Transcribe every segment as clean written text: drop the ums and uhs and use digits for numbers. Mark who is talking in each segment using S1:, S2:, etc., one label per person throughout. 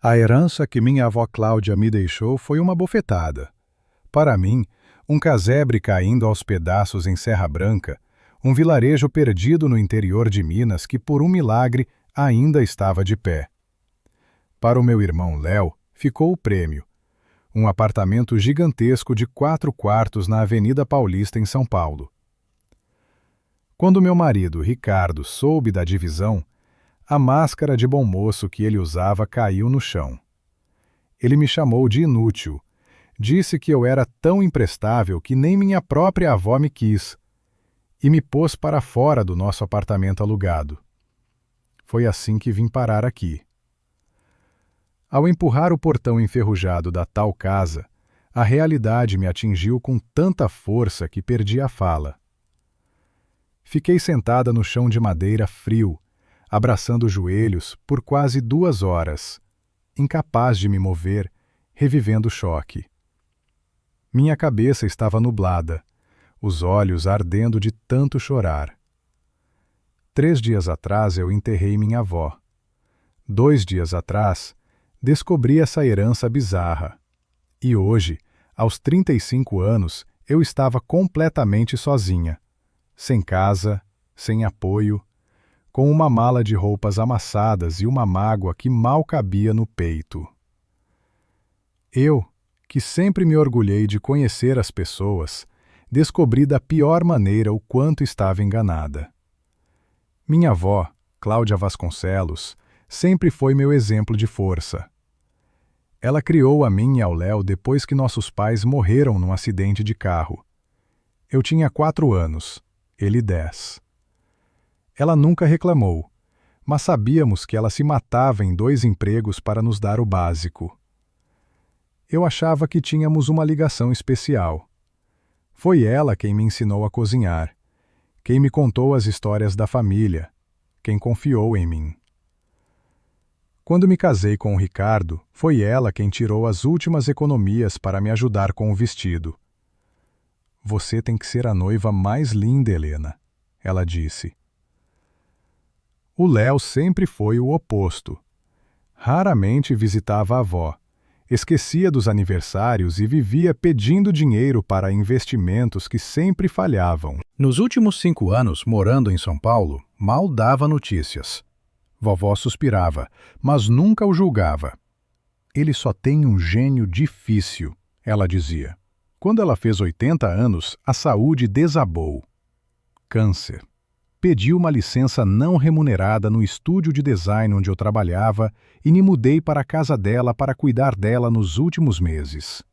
S1: A herança que minha avó Cláudia me deixou foi uma bofetada. Para mim, um casebre caindo aos pedaços em Serra Branca, um vilarejo perdido no interior de Minas que, por um milagre, ainda estava de pé. Para o meu irmão Léo, ficou o prêmio. Um apartamento gigantesco de 4 quartos na Avenida Paulista, em São Paulo. Quando meu marido, Ricardo, soube da divisão, a máscara de bom moço que ele usava caiu no chão. Ele me chamou de inútil. Disse que eu era tão imprestável que nem minha própria avó me quis. E me pôs para fora do nosso apartamento alugado. Foi assim que vim parar aqui. Ao empurrar o portão enferrujado da tal casa, a realidade me atingiu com tanta força que perdi a fala. Fiquei sentada no chão de madeira frio, abraçando os joelhos por quase 2 horas, incapaz de me mover, revivendo o choque. Minha cabeça estava nublada, os olhos ardendo de tanto chorar. 3 dias atrás eu enterrei minha avó. 2 dias atrás, descobri essa herança bizarra. E hoje, aos 35 anos, eu estava completamente sozinha, sem casa, sem apoio, com uma mala de roupas amassadas e uma mágoa que mal cabia no peito. Eu, que sempre me orgulhei de conhecer as pessoas, descobri da pior maneira o quanto estava enganada. Minha avó, Cláudia Vasconcelos, sempre foi meu exemplo de força. Ela criou a mim e ao Léo depois que nossos pais morreram num acidente de carro. Eu tinha 4 anos, ele 10. Ela nunca reclamou, mas sabíamos que ela se matava em 2 empregos para nos dar o básico. Eu achava que tínhamos uma ligação especial. Foi ela quem me ensinou a cozinhar, quem me contou as histórias da família, quem confiou em mim. Quando me casei com o Ricardo, foi ela quem tirou as últimas economias para me ajudar com o vestido. Você tem que ser a noiva mais linda, Helena, ela disse. O Léo sempre foi o oposto. Raramente visitava a avó, esquecia dos aniversários e vivia pedindo dinheiro para investimentos que sempre falhavam. Nos últimos 5 anos, morando em São Paulo, mal dava notícias. Vovó suspirava, mas nunca o julgava. Ele só tem um gênio difícil, ela dizia. Quando ela fez 80 anos, a saúde desabou. Câncer. Pedi uma licença não remunerada no estúdio de design onde eu trabalhava e me mudei para a casa dela para cuidar dela nos últimos meses.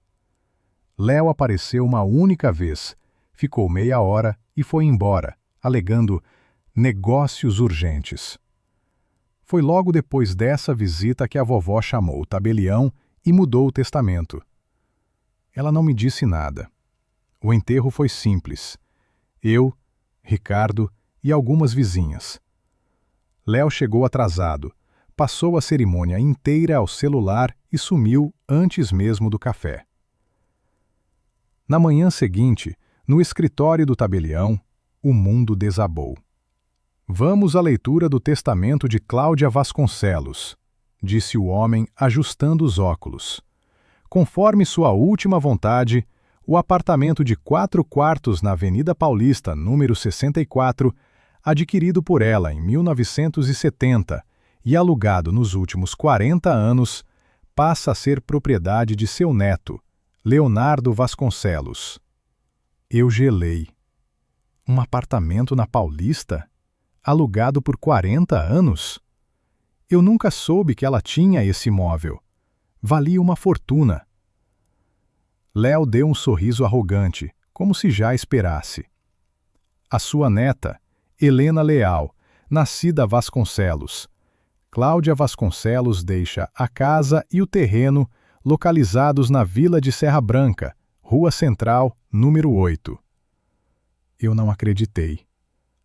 S1: Léo apareceu uma única vez, ficou meia hora e foi embora, alegando negócios urgentes. Foi logo depois dessa visita que a vovó chamou o tabelião e mudou o testamento. Ela não me disse nada. O enterro foi simples. Eu, Ricardo e algumas vizinhas. Léo chegou atrasado, passou a cerimônia inteira ao celular e sumiu antes mesmo do café. Na manhã seguinte, no escritório do tabelião, o mundo desabou. Vamos à leitura do testamento de Cláudia Vasconcelos, disse o homem ajustando os óculos. Conforme sua última vontade, o apartamento de 4 quartos na Avenida Paulista, número 64, adquirido por ela em 1970 e alugado nos últimos 40 anos, passa a ser propriedade de seu neto, Leonardo Vasconcelos. Eu gelei. Um apartamento na Paulista? Alugado por 40 anos? Eu nunca soube que ela tinha esse imóvel. Valia uma fortuna. Léo deu um sorriso arrogante, como se já esperasse. A sua neta, Helena Leal, nascida Vasconcelos. Cláudia Vasconcelos deixa a casa e o terreno localizados na Vila de Serra Branca, Rua Central, número 8. Eu não acreditei.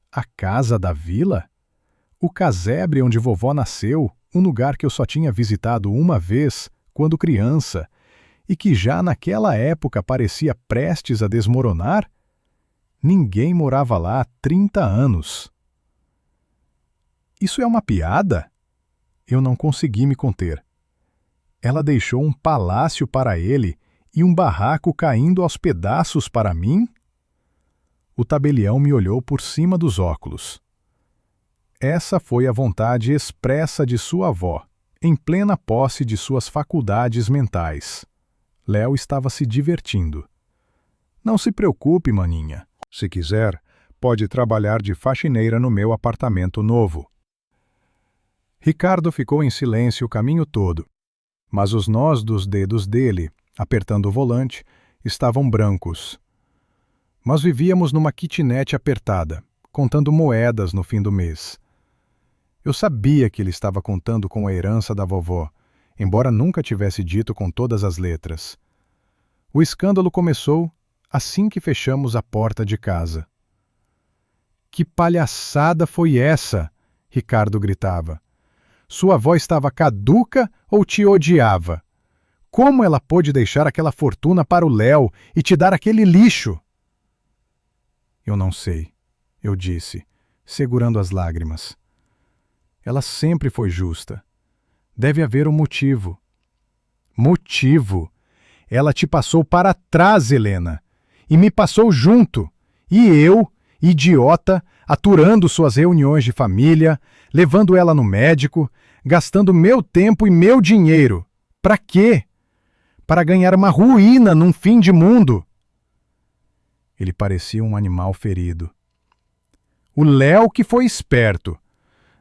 S1: A casa da vila? O casebre onde vovó nasceu, um lugar que eu só tinha visitado uma vez, quando criança, e que já naquela época parecia prestes a desmoronar? Ninguém morava lá há 30 anos. Isso é uma piada? Eu não consegui me conter. Ela deixou um palácio para ele e um barraco caindo aos pedaços para mim? O tabelião me olhou por cima dos óculos. Essa foi a vontade expressa de sua avó, em plena posse de suas faculdades mentais. Léo estava se divertindo. Não se preocupe, maninha. Se quiser, pode trabalhar de faxineira no meu apartamento novo. Ricardo ficou em silêncio o caminho todo, mas os nós dos dedos dele, apertando o volante, estavam brancos. Nós vivíamos numa kitnet apertada, contando moedas no fim do mês. Eu sabia que ele estava contando com a herança da vovó, embora nunca tivesse dito com todas as letras. O escândalo começou assim que fechamos a porta de casa. Que palhaçada foi essa? Ricardo gritava. Sua avó estava caduca ou te odiava? Como ela pôde deixar aquela fortuna para o Léo e te dar aquele lixo? Eu não sei, eu disse, segurando as lágrimas. Ela sempre foi justa. Deve haver um motivo. Motivo? Ela te passou para trás, Helena. E me passou junto. E eu, idiota, aturando suas reuniões de família, levando ela no médico, gastando meu tempo e meu dinheiro. Para quê? Para ganhar uma ruína num fim de mundo. Ele parecia um animal ferido. O Léo que foi esperto.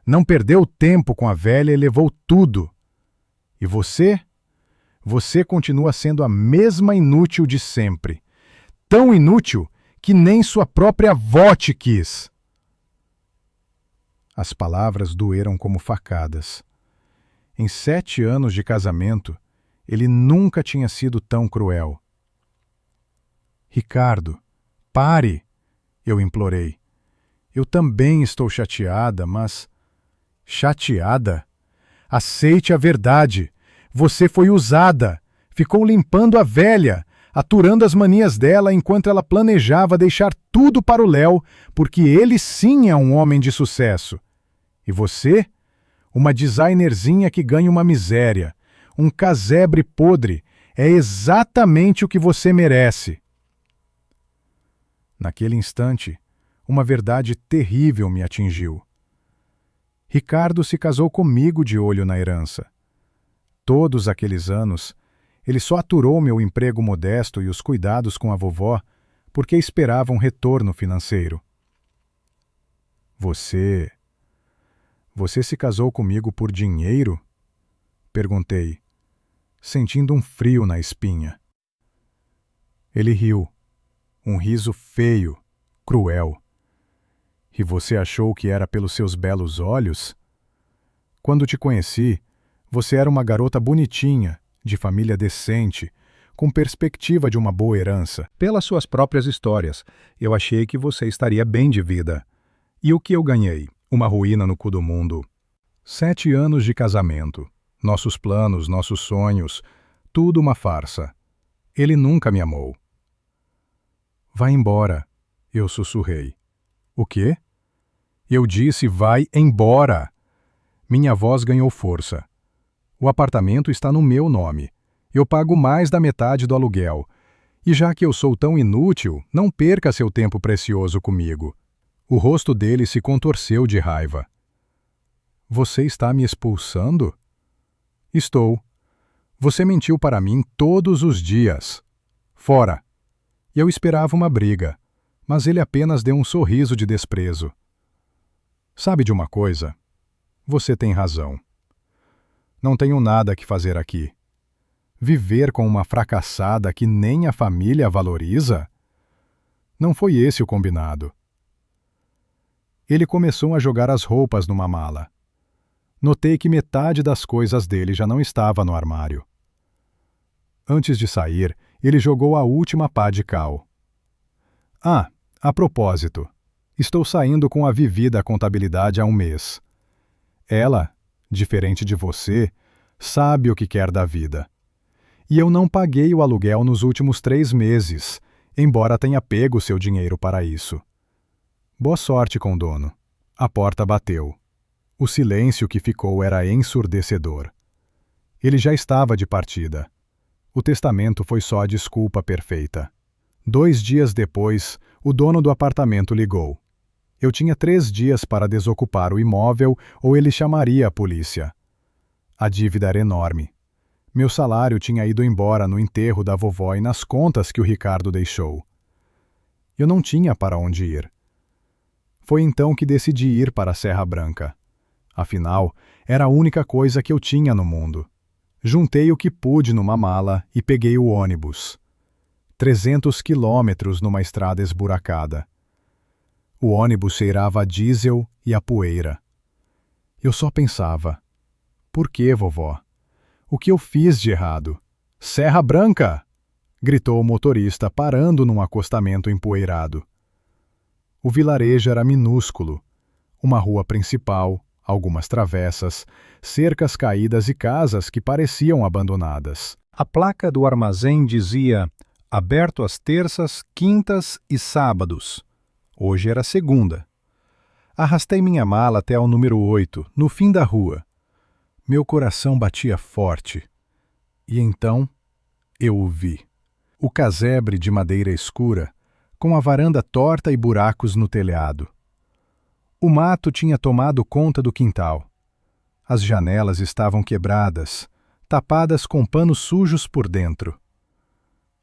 S1: Não perdeu tempo com a velha e levou tudo. E você? Você continua sendo a mesma inútil de sempre. Tão inútil que nem sua própria avó te quis. As palavras doeram como facadas. Em 7 anos de casamento, ele nunca tinha sido tão cruel. Ricardo, pare! Eu implorei. Eu também estou chateada, mas... Chateada? Aceite a verdade. Você foi usada. Ficou limpando a velha, aturando as manias dela enquanto ela planejava deixar tudo para o Léo, porque ele sim é um homem de sucesso. E você? Uma designerzinha que ganha uma miséria, um casebre podre, é exatamente o que você merece. Naquele instante, uma verdade terrível me atingiu. Ricardo se casou comigo de olho na herança. Todos aqueles anos, ele só aturou meu emprego modesto e os cuidados com a vovó porque esperava um retorno financeiro. Você se casou comigo por dinheiro? Perguntei, sentindo um frio na espinha. Ele riu, um riso feio, cruel. E você achou que era pelos seus belos olhos? Quando te conheci, você era uma garota bonitinha, de família decente, com perspectiva de uma boa herança. Pelas suas próprias histórias, eu achei que você estaria bem de vida. E o que eu ganhei? Uma ruína no cu do mundo. 7 anos de casamento. Nossos planos, nossos sonhos, tudo uma farsa. Ele nunca me amou. Vai embora, eu sussurrei. O quê? Eu disse, vai embora. Minha voz ganhou força. O apartamento está no meu nome. Eu pago mais da metade do aluguel. E já que eu sou tão inútil, não perca seu tempo precioso comigo. O rosto dele se contorceu de raiva. Você está me expulsando? Estou. Você mentiu para mim todos os dias. Fora. Eu esperava uma briga, mas ele apenas deu um sorriso de desprezo. Sabe de uma coisa? Você tem razão. Não tenho nada que fazer aqui. Viver com uma fracassada que nem a família valoriza? Não foi esse o combinado. Ele começou a jogar as roupas numa mala. Notei que metade das coisas dele já não estava no armário. Antes de sair, ele jogou a última pá de cal. Ah, a propósito, estou saindo com a Vivi da contabilidade há um mês. Ela, diferente de você, sabe o que quer da vida. E eu não paguei o aluguel nos últimos 3 meses, embora tenha pego seu dinheiro para isso. Boa sorte com o dono. A porta bateu. O silêncio que ficou era ensurdecedor. Ele já estava de partida. O testamento foi só a desculpa perfeita. 2 dias depois, o dono do apartamento ligou. Eu tinha 3 dias para desocupar o imóvel ou ele chamaria a polícia. A dívida era enorme. Meu salário tinha ido embora no enterro da vovó e nas contas que o Ricardo deixou. Eu não tinha para onde ir. Foi então que decidi ir para a Serra Branca. Afinal, era a única coisa que eu tinha no mundo. Juntei o que pude numa mala e peguei o ônibus. 300 quilômetros numa estrada esburacada. O ônibus cheirava a diesel e a poeira. Eu só pensava: por que, vovó? O que eu fiz de errado? Serra Branca! Gritou o motorista, parando num acostamento empoeirado. O vilarejo era minúsculo. Uma rua principal, algumas travessas, cercas caídas e casas que pareciam abandonadas. A placa do armazém dizia: aberto às terças, quintas e sábados. Hoje era segunda. Arrastei minha mala até ao número 8, no fim da rua. Meu coração batia forte. E então eu o vi. O casebre de madeira escura, com a varanda torta e buracos no telhado. O mato tinha tomado conta do quintal. As janelas estavam quebradas, tapadas com panos sujos por dentro.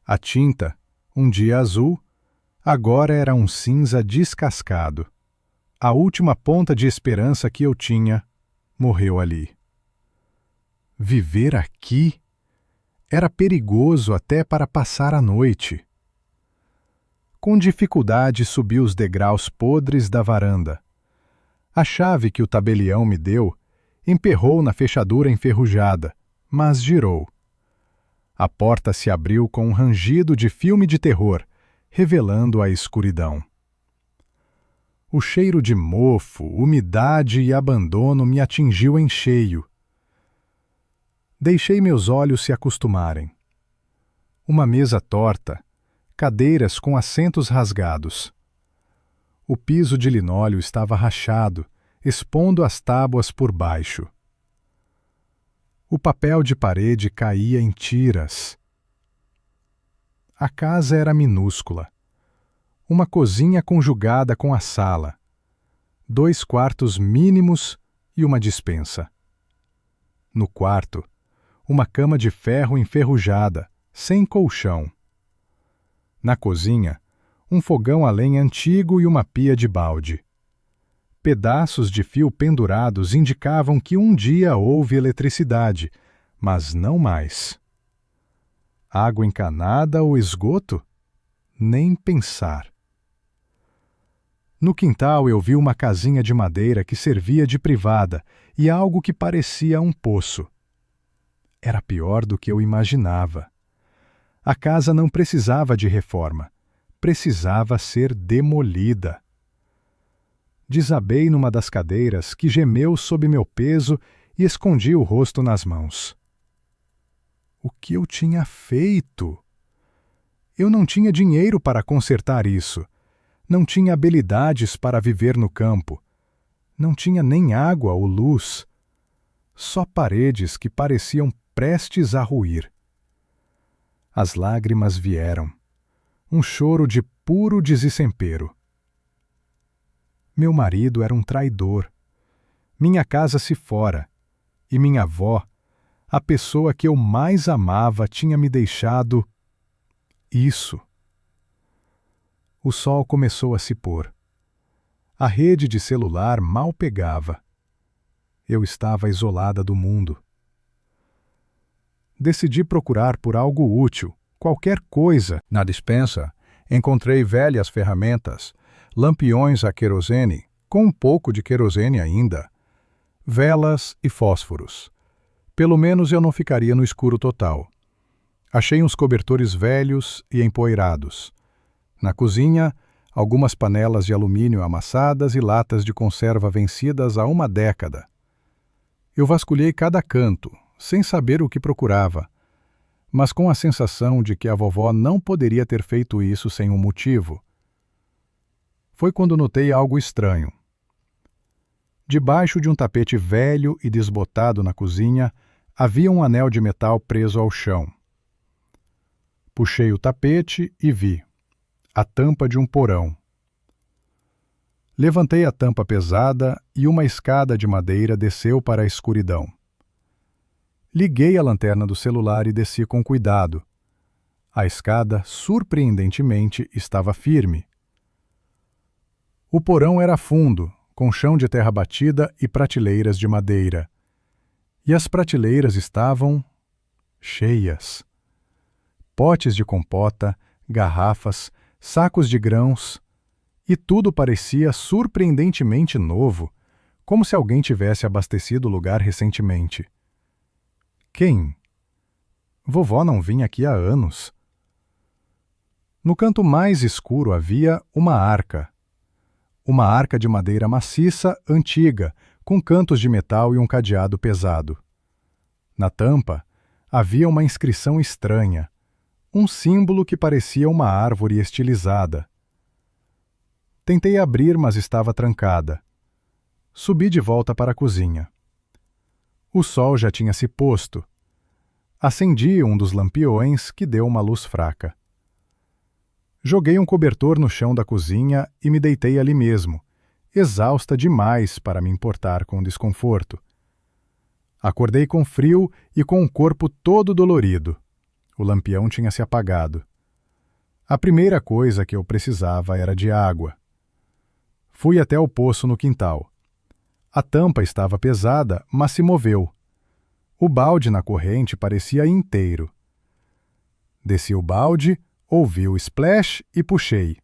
S1: A tinta, um dia azul, agora era um cinza descascado. A última ponta de esperança que eu tinha morreu ali. Viver aqui era perigoso até para passar a noite. Com dificuldade subi os degraus podres da varanda. A chave que o tabelião me deu emperrou na fechadura enferrujada, mas girou. A porta se abriu com um rangido de filme de terror, revelando a escuridão. O cheiro de mofo, umidade e abandono me atingiu em cheio. Deixei meus olhos se acostumarem. Uma mesa torta, cadeiras com assentos rasgados. O piso de linóleo estava rachado, expondo as tábuas por baixo. O papel de parede caía em tiras. A casa era minúscula. Uma cozinha conjugada com a sala. 2 quartos mínimos e uma despensa. No quarto, uma cama de ferro enferrujada, sem colchão. Na cozinha, um fogão a lenha antigo e uma pia de balde. Pedaços de fio pendurados indicavam que um dia houve eletricidade, mas não mais. Água encanada ou esgoto? Nem pensar. No quintal eu vi uma casinha de madeira que servia de privada e algo que parecia um poço. Era pior do que eu imaginava. A casa não precisava de reforma. Precisava ser demolida. Desabei numa das cadeiras, que gemeu sob meu peso, e escondi o rosto nas mãos. O que eu tinha feito? Eu não tinha dinheiro para consertar isso. Não tinha habilidades para viver no campo. Não tinha nem água ou luz. Só paredes que pareciam prestes a ruir. As lágrimas vieram. Um choro de puro desespero. Meu marido era um traidor. Minha casa se fora. E minha avó, a pessoa que eu mais amava, tinha me deixado isso. O sol começou a se pôr. A rede de celular mal pegava. Eu estava isolada do mundo. Decidi procurar por algo útil, qualquer coisa. Na despensa, encontrei velhas ferramentas, lampiões a querosene, com um pouco de querosene ainda, velas e fósforos. Pelo menos eu não ficaria no escuro total. Achei uns cobertores velhos e empoeirados. Na cozinha, algumas panelas de alumínio amassadas e latas de conserva vencidas há 1 década. Eu vasculhei cada canto, sem saber o que procurava, mas com a sensação de que a vovó não poderia ter feito isso sem um motivo. Foi quando notei algo estranho. Debaixo de um tapete velho e desbotado na cozinha, Havia um anel de metal preso ao chão. Puxei o tapete e vi a tampa de um porão. Levantei a tampa pesada e uma escada de madeira desceu para a escuridão. Liguei a lanterna do celular e desci com cuidado. A escada, surpreendentemente, estava firme. O porão era fundo, com chão de terra batida e prateleiras de madeira. E as prateleiras estavam cheias. Potes de compota, garrafas, sacos de grãos, e tudo parecia surpreendentemente novo, como se alguém tivesse abastecido o lugar recentemente. Quem? Vovó não vinha aqui há anos. No canto mais escuro havia uma arca. Uma arca de madeira maciça, antiga, com cantos de metal e um cadeado pesado. Na tampa, havia uma inscrição estranha, um símbolo que parecia uma árvore estilizada. Tentei abrir, mas estava trancada. Subi de volta para a cozinha. O sol já tinha se posto. Acendi um dos lampiões, que deu uma luz fraca. Joguei um cobertor no chão da cozinha e me deitei ali mesmo, exausta demais para me importar com o desconforto. Acordei com frio e com o corpo todo dolorido. O lampião tinha se apagado. A primeira coisa que eu precisava era de água. Fui até o poço no quintal. A tampa estava pesada, mas se moveu. O balde na corrente parecia inteiro. Desci o balde, ouvi o splash e puxei.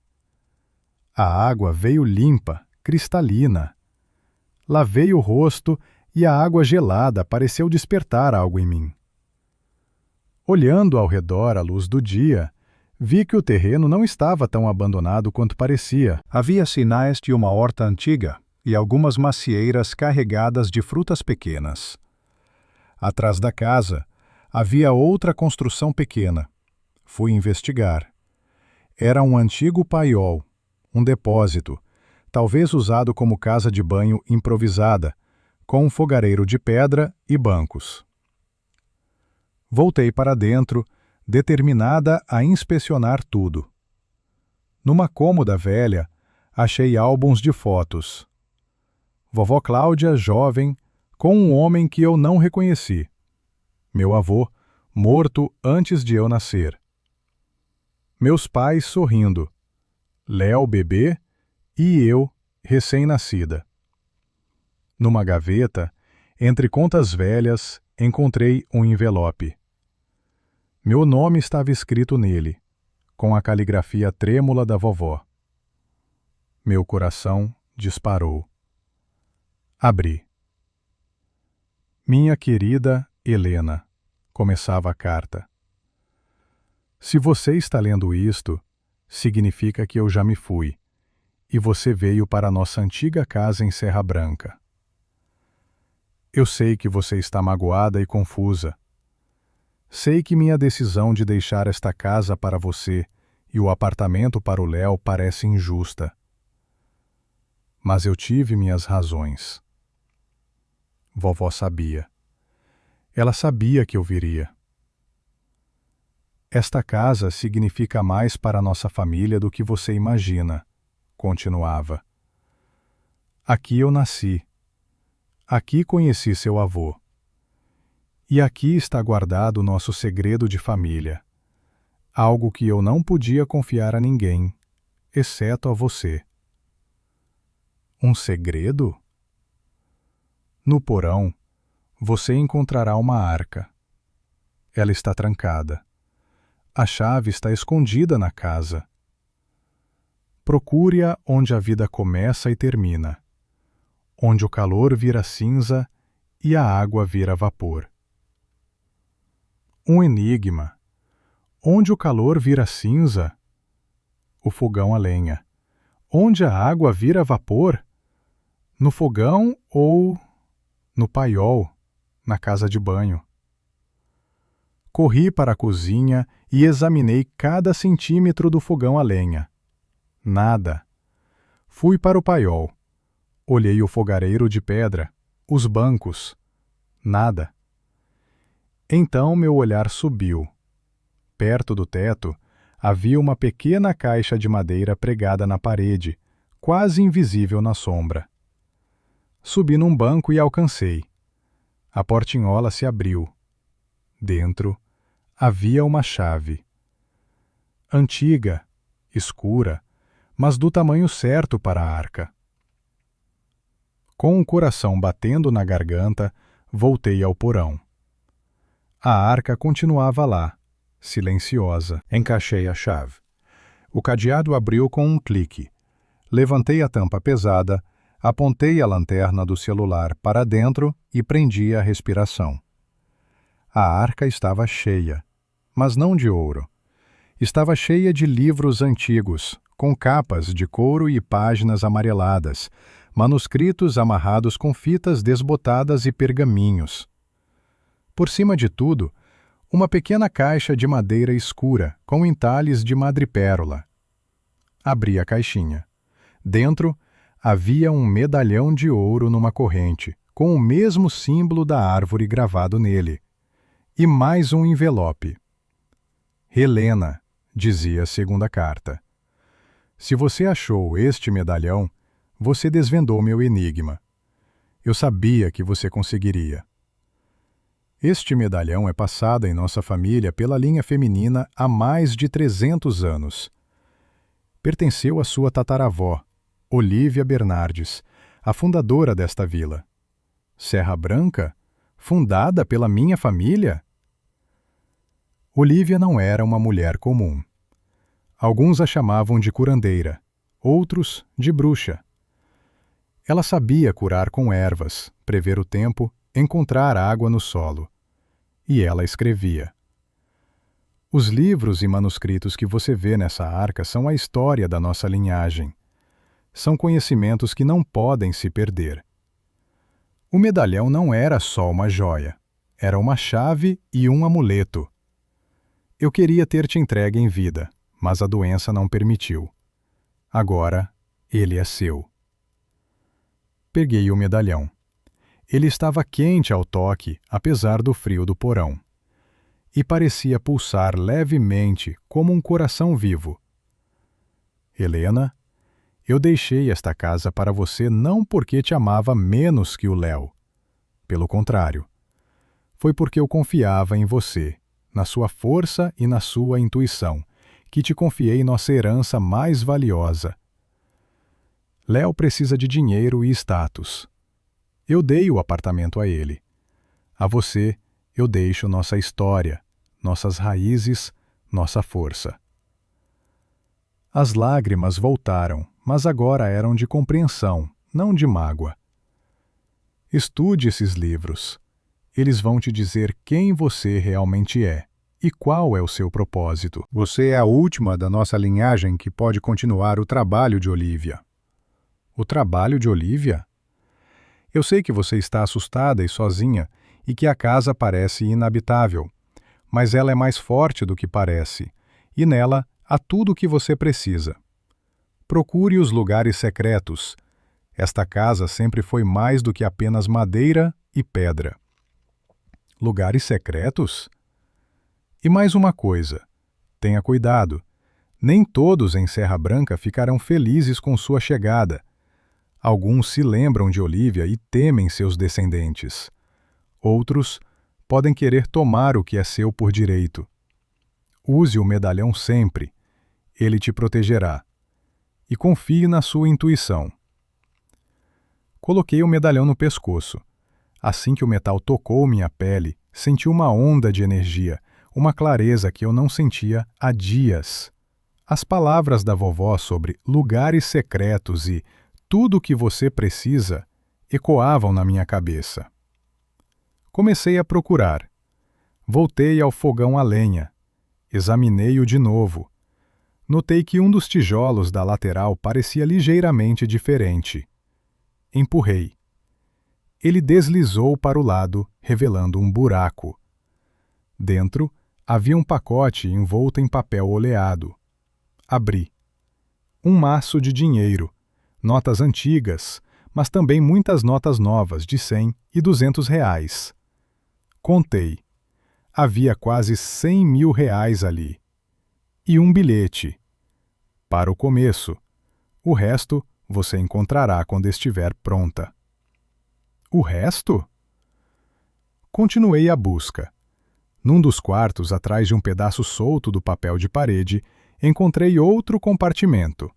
S1: A água veio limpa, cristalina. Lavei o rosto e a água gelada pareceu despertar algo em mim. Olhando ao redor à luz do dia, vi que o terreno não estava tão abandonado quanto parecia. Havia sinais de uma horta antiga e algumas macieiras carregadas de frutas pequenas. Atrás da casa, havia outra construção pequena. Fui investigar. Era um antigo paiol, um depósito, talvez usado como casa de banho improvisada, com um fogareiro de pedra e bancos. Voltei para dentro, determinada a inspecionar tudo. Numa cômoda velha, achei álbuns de fotos. Vovó Cláudia, jovem, com um homem que eu não reconheci. Meu avô, morto antes de eu nascer. Meus pais sorrindo. Léo, bebê, e eu, recém-nascida. Numa gaveta, entre contas velhas, encontrei um envelope. Meu nome estava escrito nele, com a caligrafia trêmula da vovó. Meu coração disparou. Abri. Minha querida Helena, começava a carta. Se você está lendo isto, significa que eu já me fui, e você veio para nossa antiga casa em Serra Branca. Eu sei que você está magoada e confusa. Sei que minha decisão de deixar esta casa para você e o apartamento para o Léo parece injusta. Mas eu tive minhas razões. Vovó sabia. Ela sabia que eu viria. Esta casa significa mais para nossa família do que você imagina, continuava. Aqui eu nasci. Aqui conheci seu avô. E aqui está guardado nosso segredo de família. Algo que eu não podia confiar a ninguém, exceto a você. Um segredo? No porão, você encontrará uma arca. Ela está trancada. A chave está escondida na casa. Procure-a onde a vida começa e termina, onde o calor vira cinza e a água vira vapor. Um enigma. Onde o calor vira cinza? O fogão a lenha. Onde a água vira vapor? No fogão ou no paiol, na casa de banho? Corri para a cozinha e examinei cada centímetro do fogão a lenha. Nada. Fui para o paiol. Olhei o fogareiro de pedra, os bancos. Nada. Então meu olhar subiu. Perto do teto, havia uma pequena caixa de madeira pregada na parede, quase invisível na sombra. Subi num banco e alcancei. A portinhola se abriu. Dentro, havia uma chave. Antiga, escura, mas do tamanho certo para a arca. Com o coração batendo na garganta, voltei ao porão. A arca continuava lá, silenciosa. Encaixei a chave. O cadeado abriu com um clique. Levantei a tampa pesada, apontei a lanterna do celular para dentro e prendi a respiração. A arca estava cheia, mas não de ouro. Estava cheia de livros antigos, com capas de couro e páginas amareladas, manuscritos amarrados com fitas desbotadas e pergaminhos. Por cima de tudo, uma pequena caixa de madeira escura, com entalhes de madrepérola. Abri a caixinha. Dentro, havia um medalhão de ouro numa corrente, com o mesmo símbolo da árvore gravado nele. E mais um envelope. Helena, dizia a segunda carta. Se você achou este medalhão, você desvendou meu enigma. Eu sabia que você conseguiria. Este medalhão é passado em nossa família pela linha feminina há mais de 300 anos. Pertenceu à sua tataravó, Olívia Bernardes, a fundadora desta vila. Serra Branca, fundada pela minha família? Olívia não era uma mulher comum. Alguns a chamavam de curandeira, outros de bruxa. Ela sabia curar com ervas, prever o tempo, encontrar água no solo. E ela escrevia. Os livros e manuscritos que você vê nessa arca são a história da nossa linhagem. São conhecimentos que não podem se perder. O medalhão não era só uma joia. Era uma chave e um amuleto. Eu queria ter te entregue em vida, mas a doença não permitiu. Agora, ele é seu. Peguei o medalhão. Ele estava quente ao toque, apesar do frio do porão. E parecia pulsar levemente, como um coração vivo. Helena, eu deixei esta casa para você não porque te amava menos que o Léo. Pelo contrário. Foi porque eu confiava em você, na sua força e na sua intuição, que te confiei nossa herança mais valiosa. Léo precisa de dinheiro e status. Eu dei o apartamento a ele. A você, eu deixo nossa história, nossas raízes, nossa força. As lágrimas voltaram, mas agora eram de compreensão, não de mágoa. Estude esses livros. Eles vão te dizer quem você realmente é e qual é o seu propósito. Você é a última da nossa linhagem que pode continuar o trabalho de Olívia. O trabalho de Olívia? Eu sei que você está assustada e sozinha e que a casa parece inabitável, mas ela é mais forte do que parece, e nela há tudo o que você precisa. Procure os lugares secretos. Esta casa sempre foi mais do que apenas madeira e pedra. Lugares secretos? E mais uma coisa. Tenha cuidado. Nem todos em Serra Branca ficarão felizes com sua chegada. Alguns se lembram de Olívia e temem seus descendentes. Outros podem querer tomar o que é seu por direito. Use o medalhão sempre. Ele te protegerá. E confie na sua intuição. Coloquei o medalhão no pescoço. Assim que o metal tocou minha pele, senti uma onda de energia, uma clareza que eu não sentia há dias. As palavras da vovó sobre lugares secretos e tudo o que você precisa ecoavam na minha cabeça. Comecei a procurar. Voltei ao fogão a lenha. Examinei-o de novo. Notei que um dos tijolos da lateral parecia ligeiramente diferente. Empurrei. Ele deslizou para o lado, revelando um buraco. Dentro havia um pacote envolto em papel oleado. Abri. Um maço de dinheiro. Notas antigas, mas também muitas notas novas de 100 e 200 reais. Contei. Havia quase 100 mil reais ali. E um bilhete. Para o começo. O resto você encontrará quando estiver pronta. O resto? Continuei a busca. Num dos quartos, atrás de um pedaço solto do papel de parede, encontrei outro compartimento.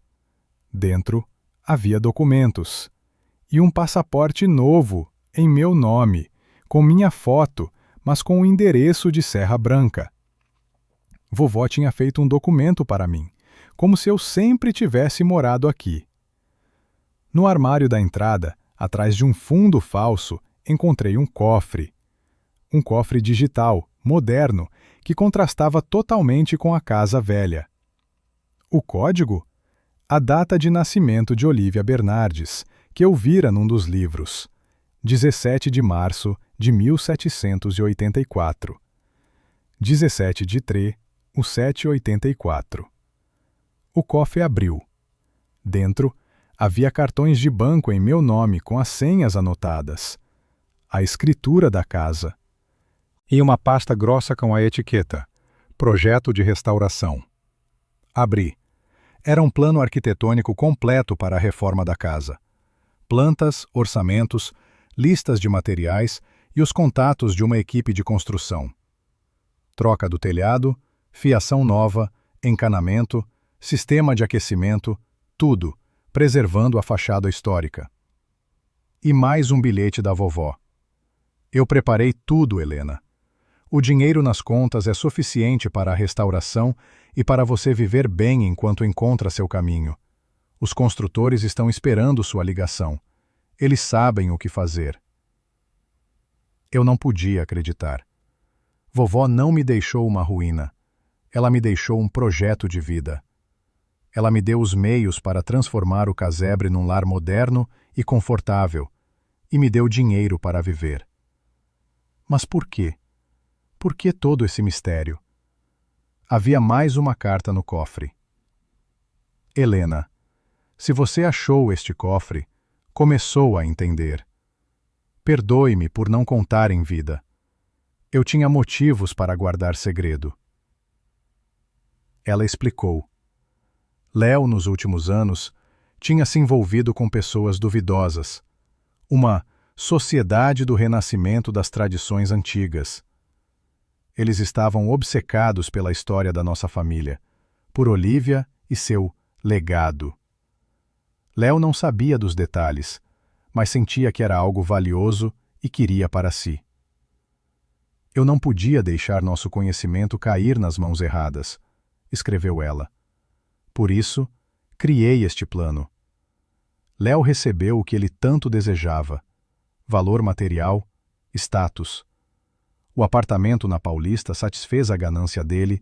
S1: Dentro havia documentos. E um passaporte novo, em meu nome, com minha foto, mas com o endereço de Serra Branca. Vovó tinha feito um documento para mim, como se eu sempre tivesse morado aqui. No armário da entrada, atrás de um fundo falso, encontrei um cofre. Um cofre digital, moderno, que contrastava totalmente com a casa velha. O código? A data de nascimento de Olívia Bernardes, que eu vira num dos livros. 17 de março de 1784. 17 de Trê, o 784. O cofre abriu. Dentro, havia cartões de banco em meu nome com as senhas anotadas. A escritura da casa. E uma pasta grossa com a etiqueta. Projeto de restauração. Abri. Era um plano arquitetônico completo para a reforma da casa. Plantas, orçamentos, listas de materiais e os contatos de uma equipe de construção. Troca do telhado, fiação nova, encanamento, sistema de aquecimento, tudo, preservando a fachada histórica. E mais um bilhete da vovó. Eu preparei tudo, Helena. O dinheiro nas contas é suficiente para a restauração e para você viver bem enquanto encontra seu caminho. Os construtores estão esperando sua ligação. Eles sabem o que fazer. Eu não podia acreditar. Vovó não me deixou uma ruína. Ela me deixou um projeto de vida. Ela me deu os meios para transformar o casebre num lar moderno e confortável, e me deu dinheiro para viver. Mas por quê? Por que todo esse mistério? Havia mais uma carta no cofre. Helena, se você achou este cofre, começou a entender. Perdoe-me por não contar em vida. Eu tinha motivos para guardar segredo. Ela explicou. Léo, nos últimos anos, tinha se envolvido com pessoas duvidosas. Uma sociedade do renascimento das tradições antigas. Eles estavam obcecados pela história da nossa família, por Olívia e seu legado. Léo não sabia dos detalhes, mas sentia que era algo valioso e queria para si. Eu não podia deixar nosso conhecimento cair nas mãos erradas, escreveu ela. Por isso, criei este plano. Léo recebeu o que ele tanto desejava: valor material, status. O apartamento na Paulista satisfez a ganância dele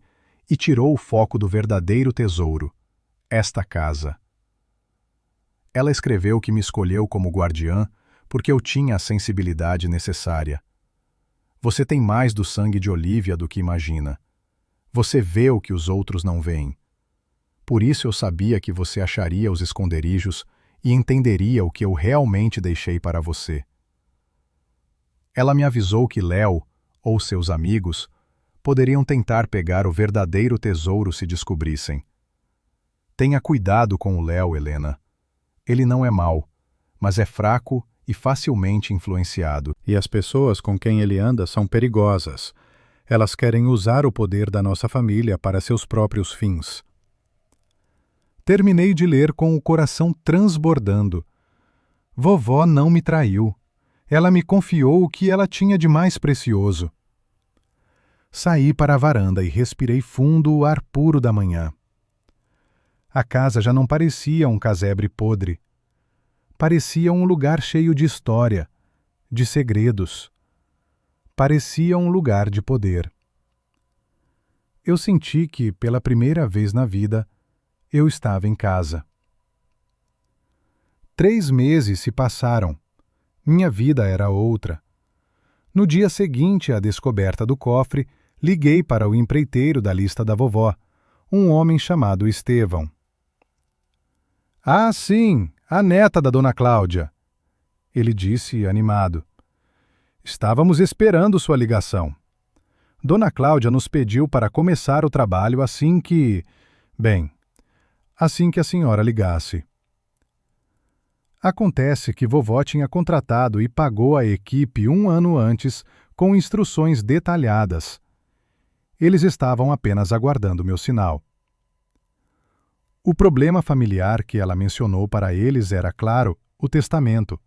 S1: e tirou o foco do verdadeiro tesouro, esta casa. Ela escreveu que me escolheu como guardiã porque eu tinha a sensibilidade necessária. Você tem mais do sangue de Olívia do que imagina. Você vê o que os outros não veem. Por isso eu sabia que você acharia os esconderijos e entenderia o que eu realmente deixei para você. Ela me avisou que Léo, ou seus amigos, poderiam tentar pegar o verdadeiro tesouro se descobrissem. Tenha cuidado com o Léo, Helena. Ele não é mau, mas é fraco e facilmente influenciado. E as pessoas com quem ele anda são perigosas. Elas querem usar o poder da nossa família para seus próprios fins. Terminei de ler com o coração transbordando. Vovó não me traiu. Ela me confiou o que ela tinha de mais precioso. Saí para a varanda e respirei fundo o ar puro da manhã. A casa já não parecia um casebre podre. Parecia um lugar cheio de história, de segredos. Parecia um lugar de poder. Eu senti que, pela primeira vez na vida, eu estava em casa. 3 meses se passaram. Minha vida era outra. No dia seguinte à descoberta do cofre, liguei para o empreiteiro da lista da vovó, um homem chamado Estevão. Ah, sim, a neta da dona Cláudia, ele disse animado. Estávamos esperando sua ligação. Dona Cláudia nos pediu para começar o trabalho assim que a senhora ligasse. Acontece que vovó tinha contratado e pagou a equipe 1 ano antes com instruções detalhadas. Eles estavam apenas aguardando meu sinal. O problema familiar que ela mencionou para eles era, claro, o testamento.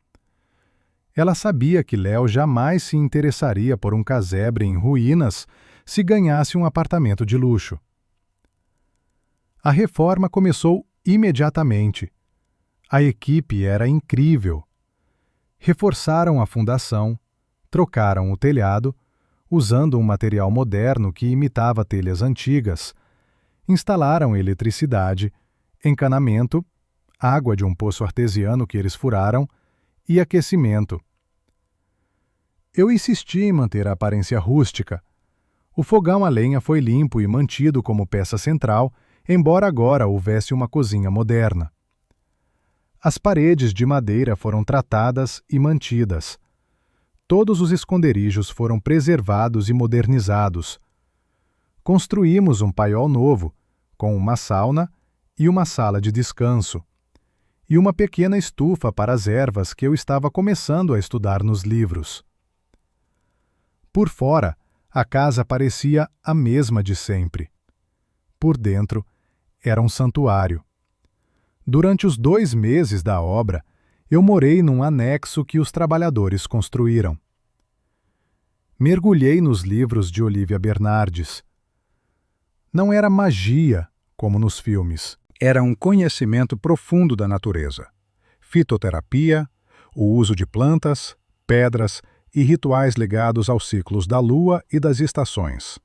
S1: Ela sabia que Léo jamais se interessaria por um casebre em ruínas se ganhasse um apartamento de luxo. A reforma começou imediatamente. A equipe era incrível. Reforçaram a fundação, trocaram o telhado, usando um material moderno que imitava telhas antigas, instalaram eletricidade, encanamento, água de um poço artesiano que eles furaram e aquecimento. Eu insisti em manter a aparência rústica. O fogão a lenha foi limpo e mantido como peça central, embora agora houvesse uma cozinha moderna. As paredes de madeira foram tratadas e mantidas. Todos os esconderijos foram preservados e modernizados. Construímos um paiol novo, com uma sauna e uma sala de descanso, e uma pequena estufa para as ervas que eu estava começando a estudar nos livros. Por fora, a casa parecia a mesma de sempre. Por dentro, era um santuário. Durante os 2 meses da obra, eu morei num anexo que os trabalhadores construíram. Mergulhei nos livros de Olivia Bernardes. Não era magia, como nos filmes. Era um conhecimento profundo da natureza. Fitoterapia, o uso de plantas, pedras e rituais ligados aos ciclos da lua e das estações.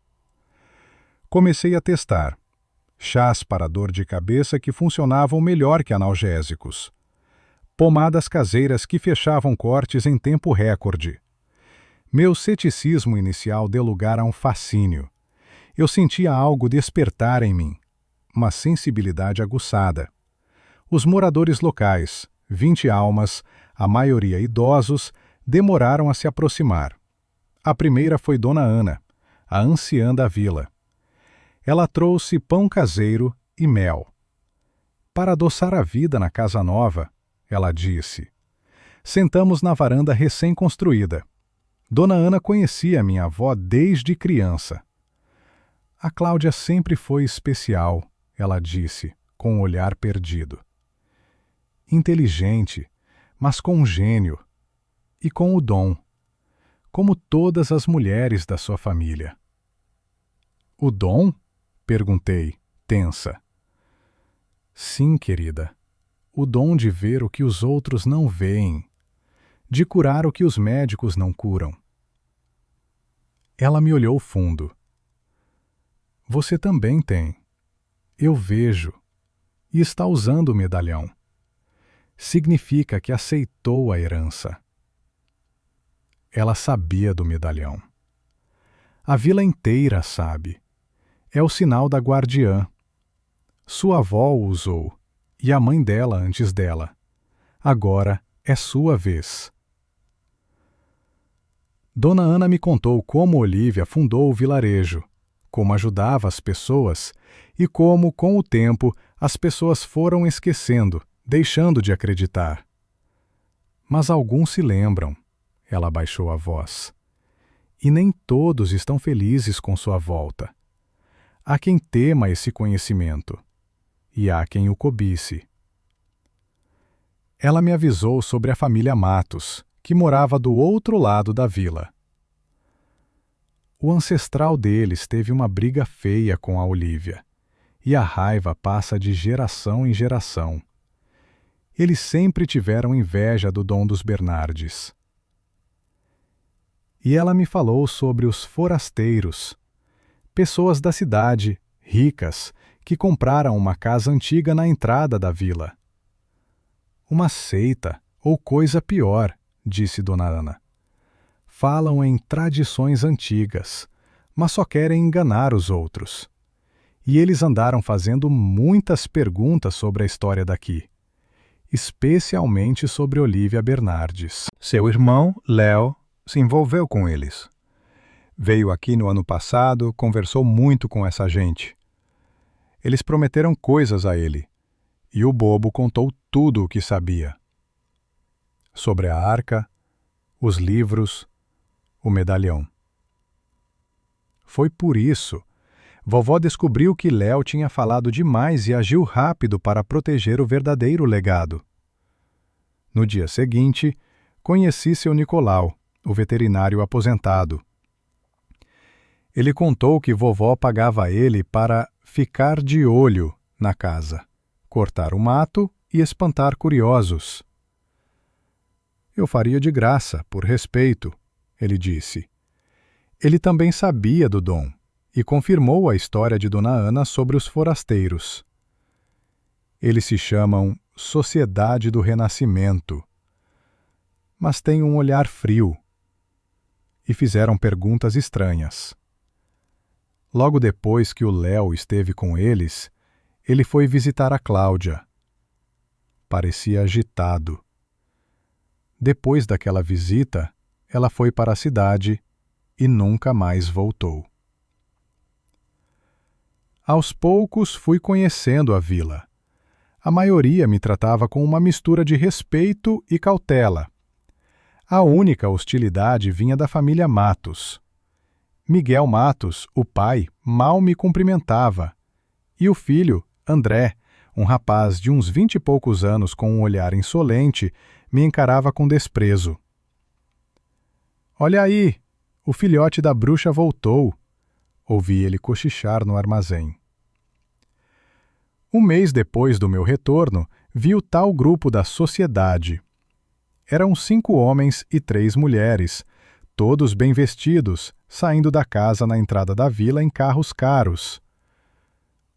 S1: Comecei a testar chás para dor de cabeça que funcionavam melhor que analgésicos, pomadas caseiras que fechavam cortes em tempo recorde. Meu ceticismo inicial deu lugar a um fascínio. Eu sentia algo despertar em mim, uma sensibilidade aguçada. Os moradores locais, 20 almas, a maioria idosos, demoraram a se aproximar. A primeira foi Dona Ana, a anciã da vila. Ela trouxe pão caseiro e mel. Para adoçar a vida na casa nova, ela disse. Sentamos na varanda recém-construída. Dona Ana conhecia minha avó desde criança. A Cláudia sempre foi especial, ela disse, com um olhar perdido. Inteligente, mas com um gênio. E com o dom, como todas as mulheres da sua família. O dom? Perguntei, tensa. Sim, querida. O dom de ver o que os outros não veem, de curar o que os médicos não curam. Ela me olhou fundo. Você também tem. Eu vejo. E está usando o medalhão. Significa que aceitou a herança. Ela sabia do medalhão. A vila inteira sabe. É o sinal da guardiã. Sua avó o usou, e a mãe dela antes dela. Agora é sua vez. Dona Ana me contou como Olívia fundou o vilarejo, como ajudava as pessoas e como, com o tempo, as pessoas foram esquecendo, deixando de acreditar. Mas alguns se lembram. Ela baixou a voz. E nem todos estão felizes com sua volta. Há quem tema esse conhecimento, e há quem o cobice. Ela me avisou sobre a família Matos, que morava do outro lado da vila. O ancestral deles teve uma briga feia com a Olívia, e a raiva passa de geração em geração. Eles sempre tiveram inveja do dom dos Bernardes. E ela me falou sobre os forasteiros, pessoas da cidade, ricas, que compraram uma casa antiga na entrada da vila. Uma seita, ou coisa pior, disse Dona Ana. Falam em tradições antigas, mas só querem enganar os outros. E eles andaram fazendo muitas perguntas sobre a história daqui, especialmente sobre Olívia Bernardes. Seu irmão, Léo, se envolveu com eles. Veio aqui no ano passado, conversou muito com essa gente. Eles prometeram coisas a ele, e o bobo contou tudo o que sabia. Sobre a arca, os livros, o medalhão. Foi por isso. Vovó descobriu que Léo tinha falado demais e agiu rápido para proteger o verdadeiro legado. No dia seguinte, conheci seu Nicolau, o veterinário aposentado. Ele contou que vovó pagava ele para ficar de olho na casa, cortar o mato e espantar curiosos. Eu faria de graça, por respeito, ele disse. Ele também sabia do dom e confirmou a história de Dona Ana sobre os forasteiros. Eles se chamam Sociedade do Renascimento, mas têm um olhar frio e fizeram perguntas estranhas. Logo depois que o Léo esteve com eles, ele foi visitar a Cláudia. Parecia agitado. Depois daquela visita, ela foi para a cidade e nunca mais voltou. Aos poucos fui conhecendo a vila. A maioria me tratava com uma mistura de respeito e cautela. A única hostilidade vinha da família Matos. Miguel Matos, o pai, mal me cumprimentava. E o filho, André, um rapaz de uns 20 e poucos anos com um olhar insolente, me encarava com desprezo. "Olha aí, o filhote da bruxa voltou", ouvi ele cochichar no armazém. Um mês depois do meu retorno, vi o tal grupo da sociedade. Eram 5 homens e 3 mulheres, todos bem vestidos, saindo da casa na entrada da vila em carros caros.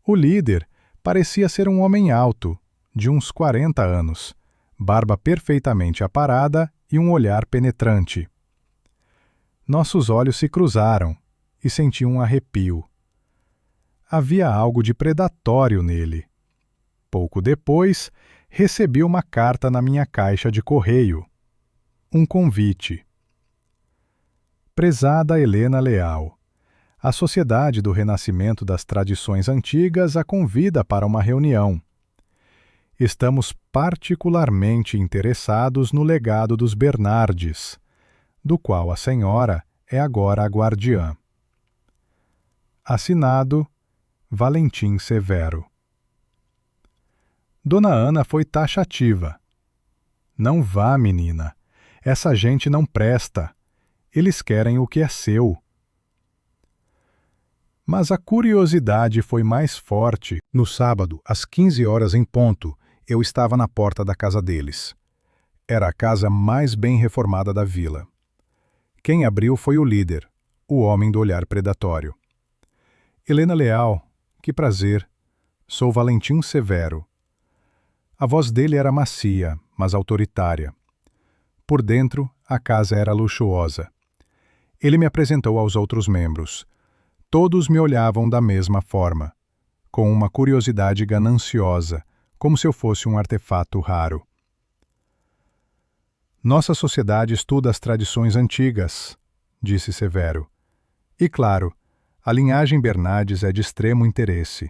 S1: O líder parecia ser um homem alto, de uns 40 anos, barba perfeitamente aparada e um olhar penetrante. Nossos olhos se cruzaram e senti um arrepio. Havia algo de predatório nele. Pouco depois, recebi uma carta na minha caixa de correio. Um convite. Prezada Helena Leal, a Sociedade do Renascimento das Tradições Antigas a convida para uma reunião. Estamos particularmente interessados no legado dos Bernardes, do qual a senhora é agora a guardiã. Assinado Valentim Severo. Dona Ana foi taxativa. "Não vá, menina. Essa gente não presta. Eles querem o que é seu." Mas a curiosidade foi mais forte. No sábado, às 15 horas em ponto, eu estava na porta da casa deles. Era a casa mais bem reformada da vila. Quem abriu foi o líder, o homem do olhar predatório. "Helena Leal, que prazer. Sou Valentim Severo." A voz dele era macia, mas autoritária. Por dentro, a casa era luxuosa. Ele me apresentou aos outros membros. Todos me olhavam da mesma forma, com uma curiosidade gananciosa, como se eu fosse um artefato raro. "Nossa sociedade estuda as tradições antigas", disse Severo. "E, claro, a linhagem Bernardes é de extremo interesse."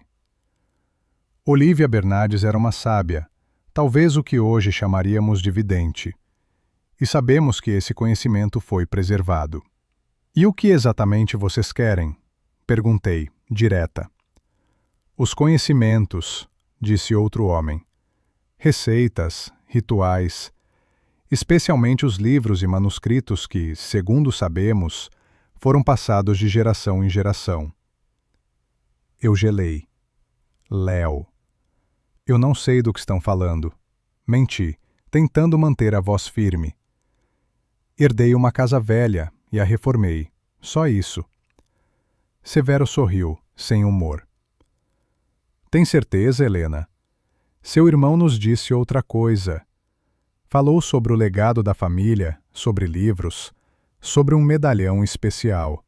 S1: Olívia Bernardes era uma sábia, talvez o que hoje chamaríamos de vidente. E sabemos que esse conhecimento foi preservado. "E o que exatamente vocês querem?" perguntei, direta. "Os conhecimentos", disse outro homem. "Receitas, rituais, especialmente os livros e manuscritos que, segundo sabemos, foram passados de geração em geração." Eu gelei. Léo. Eu não sei do que estão falando. Menti, tentando manter a voz firme. Herdei uma casa velha e a reformei. Só isso. Severo sorriu, sem humor. "Tem certeza, Helena? Seu irmão nos disse outra coisa. Falou sobre o legado da família, sobre livros, sobre um medalhão especial."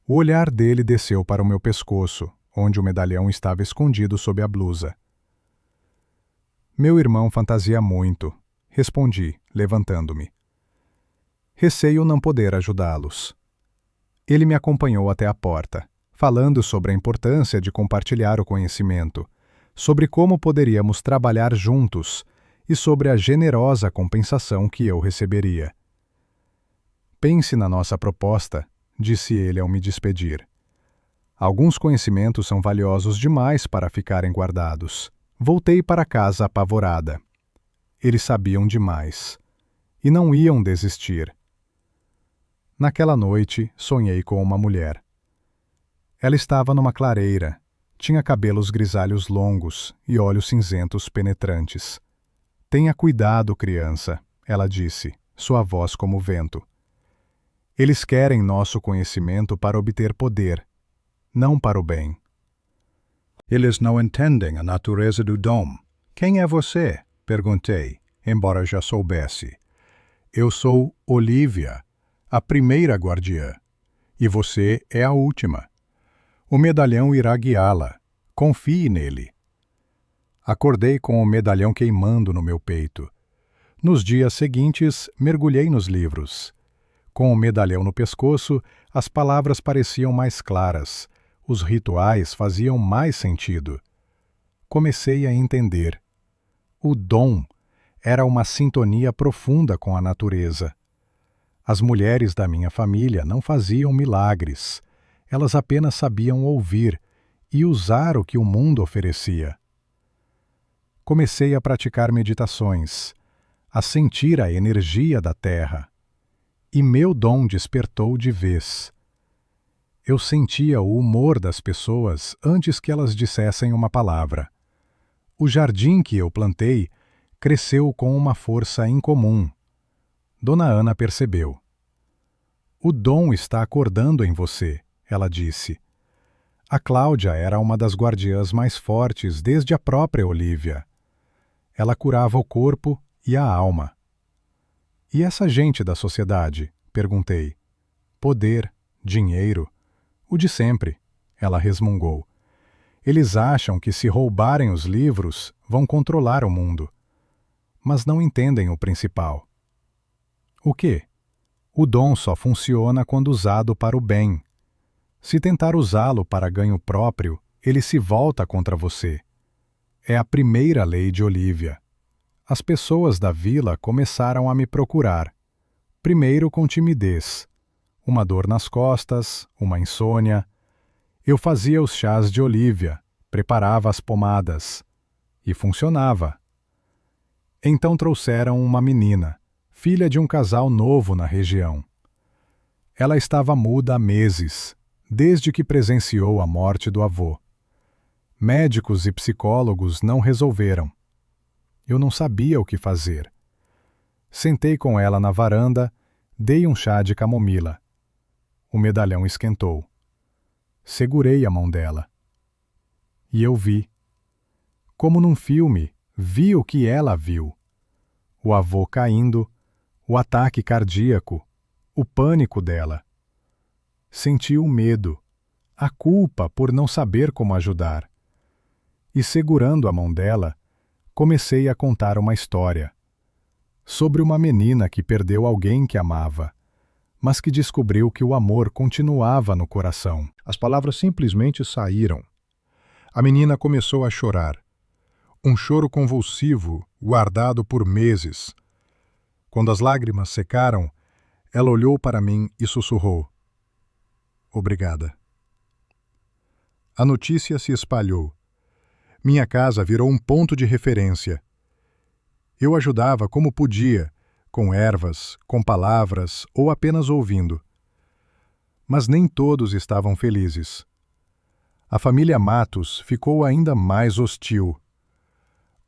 S1: O olhar dele desceu para o meu pescoço, onde o medalhão estava escondido sob a blusa. "Meu irmão fantasia muito", respondi, levantando-me. "Receio não poder ajudá-los." Ele me acompanhou até a porta, falando sobre a importância de compartilhar o conhecimento, sobre como poderíamos trabalhar juntos e sobre a generosa compensação que eu receberia. Pense na nossa proposta, disse ele ao me despedir. Alguns conhecimentos são valiosos demais para ficarem guardados. Voltei para casa apavorada. Eles sabiam demais. E não iam desistir. Naquela noite, sonhei com uma mulher. Ela estava numa clareira. Tinha cabelos grisalhos longos e olhos cinzentos penetrantes. Tenha cuidado, criança, ela disse, sua voz como vento. Eles querem nosso conhecimento para obter poder, não para o bem.
S2: Eles não entendem a natureza do dom. Quem é você? Perguntei, embora já soubesse. Eu sou Olivia, a primeira guardiã, e você é a última. O medalhão irá guiá-la. Confie nele. Acordei com o medalhão queimando no meu peito. Nos dias seguintes, mergulhei nos livros. Com o medalhão no pescoço, as palavras pareciam mais claras, os rituais faziam mais sentido. Comecei a entender. O dom era uma sintonia profunda com a natureza. As mulheres da minha família não faziam milagres, elas apenas sabiam ouvir e usar o que o mundo oferecia. Comecei a praticar meditações, a sentir a energia da terra. E meu dom despertou de vez. Eu sentia o humor das pessoas antes que elas dissessem uma palavra. O jardim que eu plantei cresceu com uma força incomum. Dona Ana percebeu. O dom está acordando em você, ela disse. A Cláudia era uma das guardiãs mais fortes desde a própria Olívia. Ela curava o corpo e a alma. E essa gente da sociedade? Perguntei. Poder, dinheiro, o de sempre, ela resmungou. Eles acham que se roubarem os livros, vão controlar o mundo. Mas não entendem o principal. O quê? O dom só funciona quando usado para o bem. Se tentar usá-lo para ganho próprio, ele se volta contra você. É a primeira lei de Olívia. As pessoas da vila começaram a me procurar. Primeiro com timidez, uma dor nas costas, uma insônia. Eu fazia os chás de Olívia, preparava as pomadas. E funcionava. Então trouxeram uma menina, filha de um casal novo na região. Ela estava muda há meses, desde que presenciou a morte do avô. Médicos e psicólogos não resolveram. Eu não sabia o que fazer. Sentei com ela na varanda, dei um chá de camomila. O medalhão esquentou. Segurei a mão dela. E eu vi. Como num filme, vi o que ela viu. O avô caindo, o ataque cardíaco, o pânico dela. Senti o medo, a culpa por não saber como ajudar. E segurando a mão dela, comecei a contar uma história. Sobre uma menina que perdeu alguém que amava, mas que descobriu que o amor continuava no coração. As palavras simplesmente saíram. A menina começou a chorar. Um choro convulsivo, guardado por meses. Quando as lágrimas secaram, ela olhou para mim e sussurrou: Obrigada. A notícia se espalhou. Minha casa virou um ponto de referência. Eu ajudava como podia, com ervas, com palavras ou apenas ouvindo. Mas nem todos estavam felizes. A família Matos ficou ainda mais hostil.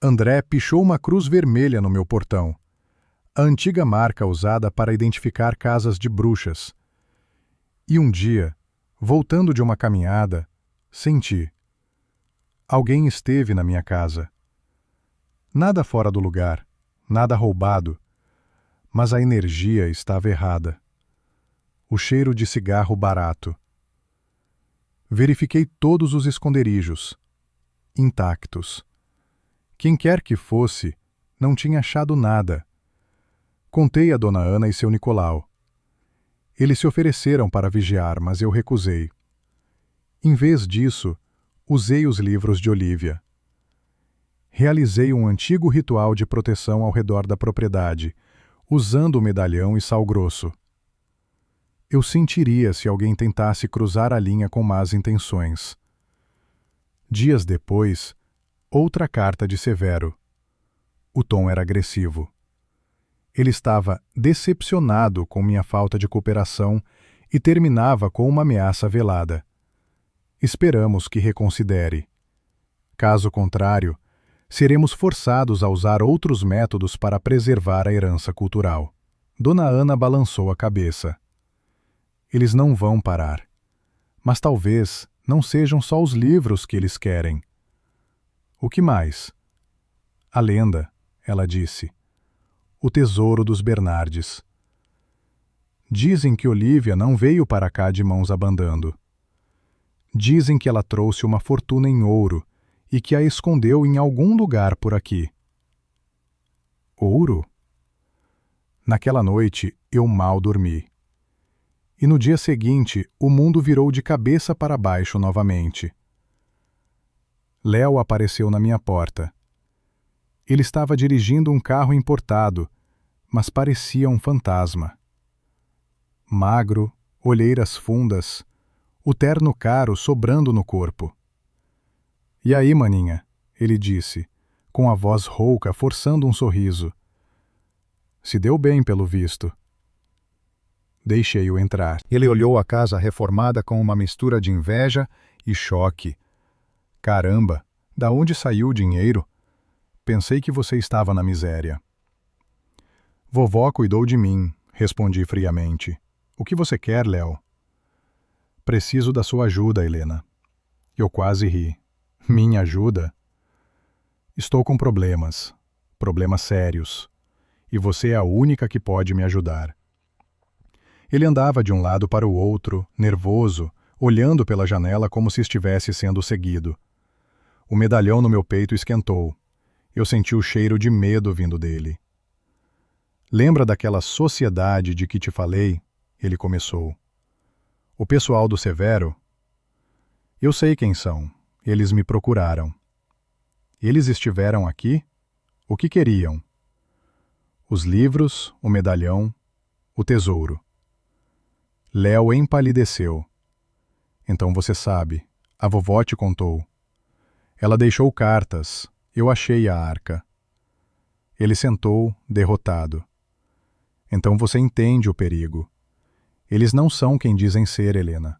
S2: André pichou uma cruz vermelha no meu portão, a antiga marca usada para identificar casas de bruxas. E um dia, voltando de uma caminhada, senti. Alguém esteve na minha casa. Nada fora do lugar, nada roubado, mas a energia estava errada. O cheiro de cigarro barato. Verifiquei todos os esconderijos, intactos. Quem quer que fosse, não tinha achado nada. Contei a Dona Ana e seu Nicolau. Eles se ofereceram para vigiar, mas eu recusei. Em vez disso, usei os livros de Olivia. Realizei um antigo ritual de proteção ao redor da propriedade, usando o medalhão e sal grosso. Eu sentiria se alguém tentasse cruzar a linha com más intenções. Dias depois, outra carta de Severo. O tom era agressivo. Ele estava decepcionado com minha falta de cooperação e terminava com uma ameaça velada. Esperamos que reconsidere. Caso contrário, seremos forçados a usar outros métodos para preservar a herança cultural. Dona Ana balançou a cabeça. Eles não vão parar. Mas talvez não sejam só os livros que eles querem. O que mais? A lenda, ela disse. O tesouro dos Bernardes. Dizem que Olivia não veio para cá de mãos abandando. Dizem que ela trouxe uma fortuna em ouro e que a escondeu em algum lugar por aqui. Ouro? Naquela noite eu mal dormi. E no dia seguinte o mundo virou de cabeça para baixo novamente. Léo apareceu na minha porta. Ele estava dirigindo um carro importado, mas parecia um fantasma. Magro, olheiras fundas, o terno caro sobrando no corpo. E aí, maninha? Ele disse, com a voz rouca forçando um sorriso. Se deu bem, pelo visto. Deixei-o entrar. Ele olhou a casa reformada com uma mistura de inveja e choque. Caramba, da onde saiu o dinheiro? Pensei que você estava na miséria. Vovó cuidou de mim, respondi friamente. O que você quer, Léo? Preciso da sua ajuda, Helena. Eu quase ri. Minha ajuda? Estou com problemas sérios, e você é a única que pode me ajudar. Ele andava de um lado para o outro, nervoso, olhando pela janela como se estivesse sendo seguido. O medalhão no meu peito esquentou. Eu senti o cheiro de medo vindo dele. Lembra daquela sociedade de que te falei? Ele começou. O pessoal do Severo? Eu sei quem são. Eles me procuraram. Eles estiveram aqui? O que queriam? Os livros, o medalhão, o tesouro. Léo empalideceu. Então você sabe, a vovó te contou. Ela deixou cartas, eu achei a arca. Ele sentou, derrotado. Então você entende o perigo. Eles não são quem dizem ser, Helena.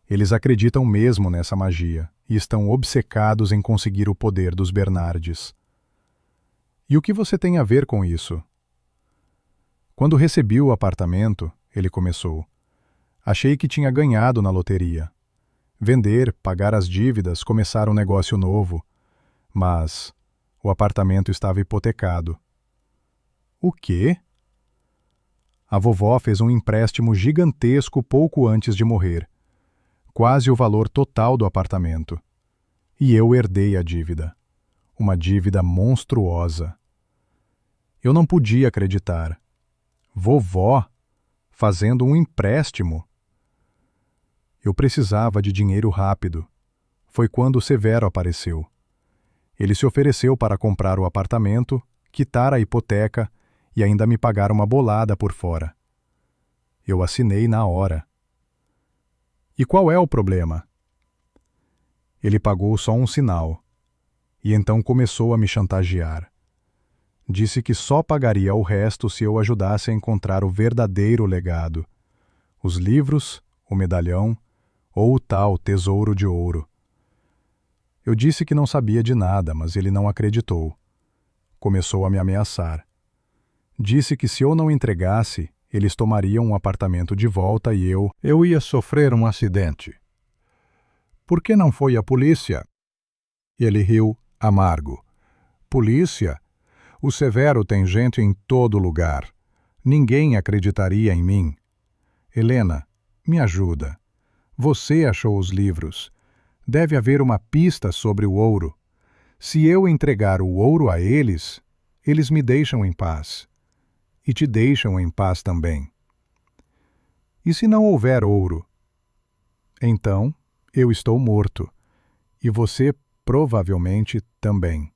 S2: Eles acreditam mesmo nessa magia e estão obcecados em conseguir o poder dos Bernardes. E o que você tem a ver com isso? Quando recebi o apartamento, ele começou, achei que tinha ganhado na loteria. Vender, pagar as dívidas, começar um negócio novo. Mas o apartamento estava hipotecado. O quê? A vovó fez um empréstimo gigantesco pouco antes de morrer. Quase o valor total do apartamento. E eu herdei a dívida. Uma dívida monstruosa. Eu não podia acreditar. Vovó, fazendo um empréstimo. Eu precisava de dinheiro rápido. Foi quando o Severo apareceu. Ele se ofereceu para comprar o apartamento, quitar a hipoteca e ainda me pagar uma bolada por fora. Eu assinei na hora. E qual é o problema? Ele pagou só um sinal. E então começou a me chantagear. Disse que só pagaria o resto se eu ajudasse a encontrar o verdadeiro legado. Os livros, o medalhão ou o tal tesouro de ouro. Eu disse que não sabia de nada, mas ele não acreditou. Começou a me ameaçar. Disse que se eu não entregasse, eles tomariam um apartamento de volta e eu ia sofrer um acidente. Por que não foi a polícia? Ele riu, amargo. Polícia? O Severo tem gente em todo lugar. Ninguém acreditaria em mim. Helena, me ajuda. Você achou os livros. Deve haver uma pista sobre o ouro. Se eu entregar o ouro a eles, eles me deixam em paz. E te deixam em paz também.
S1: E se não houver ouro? Então, eu estou morto, e você provavelmente também.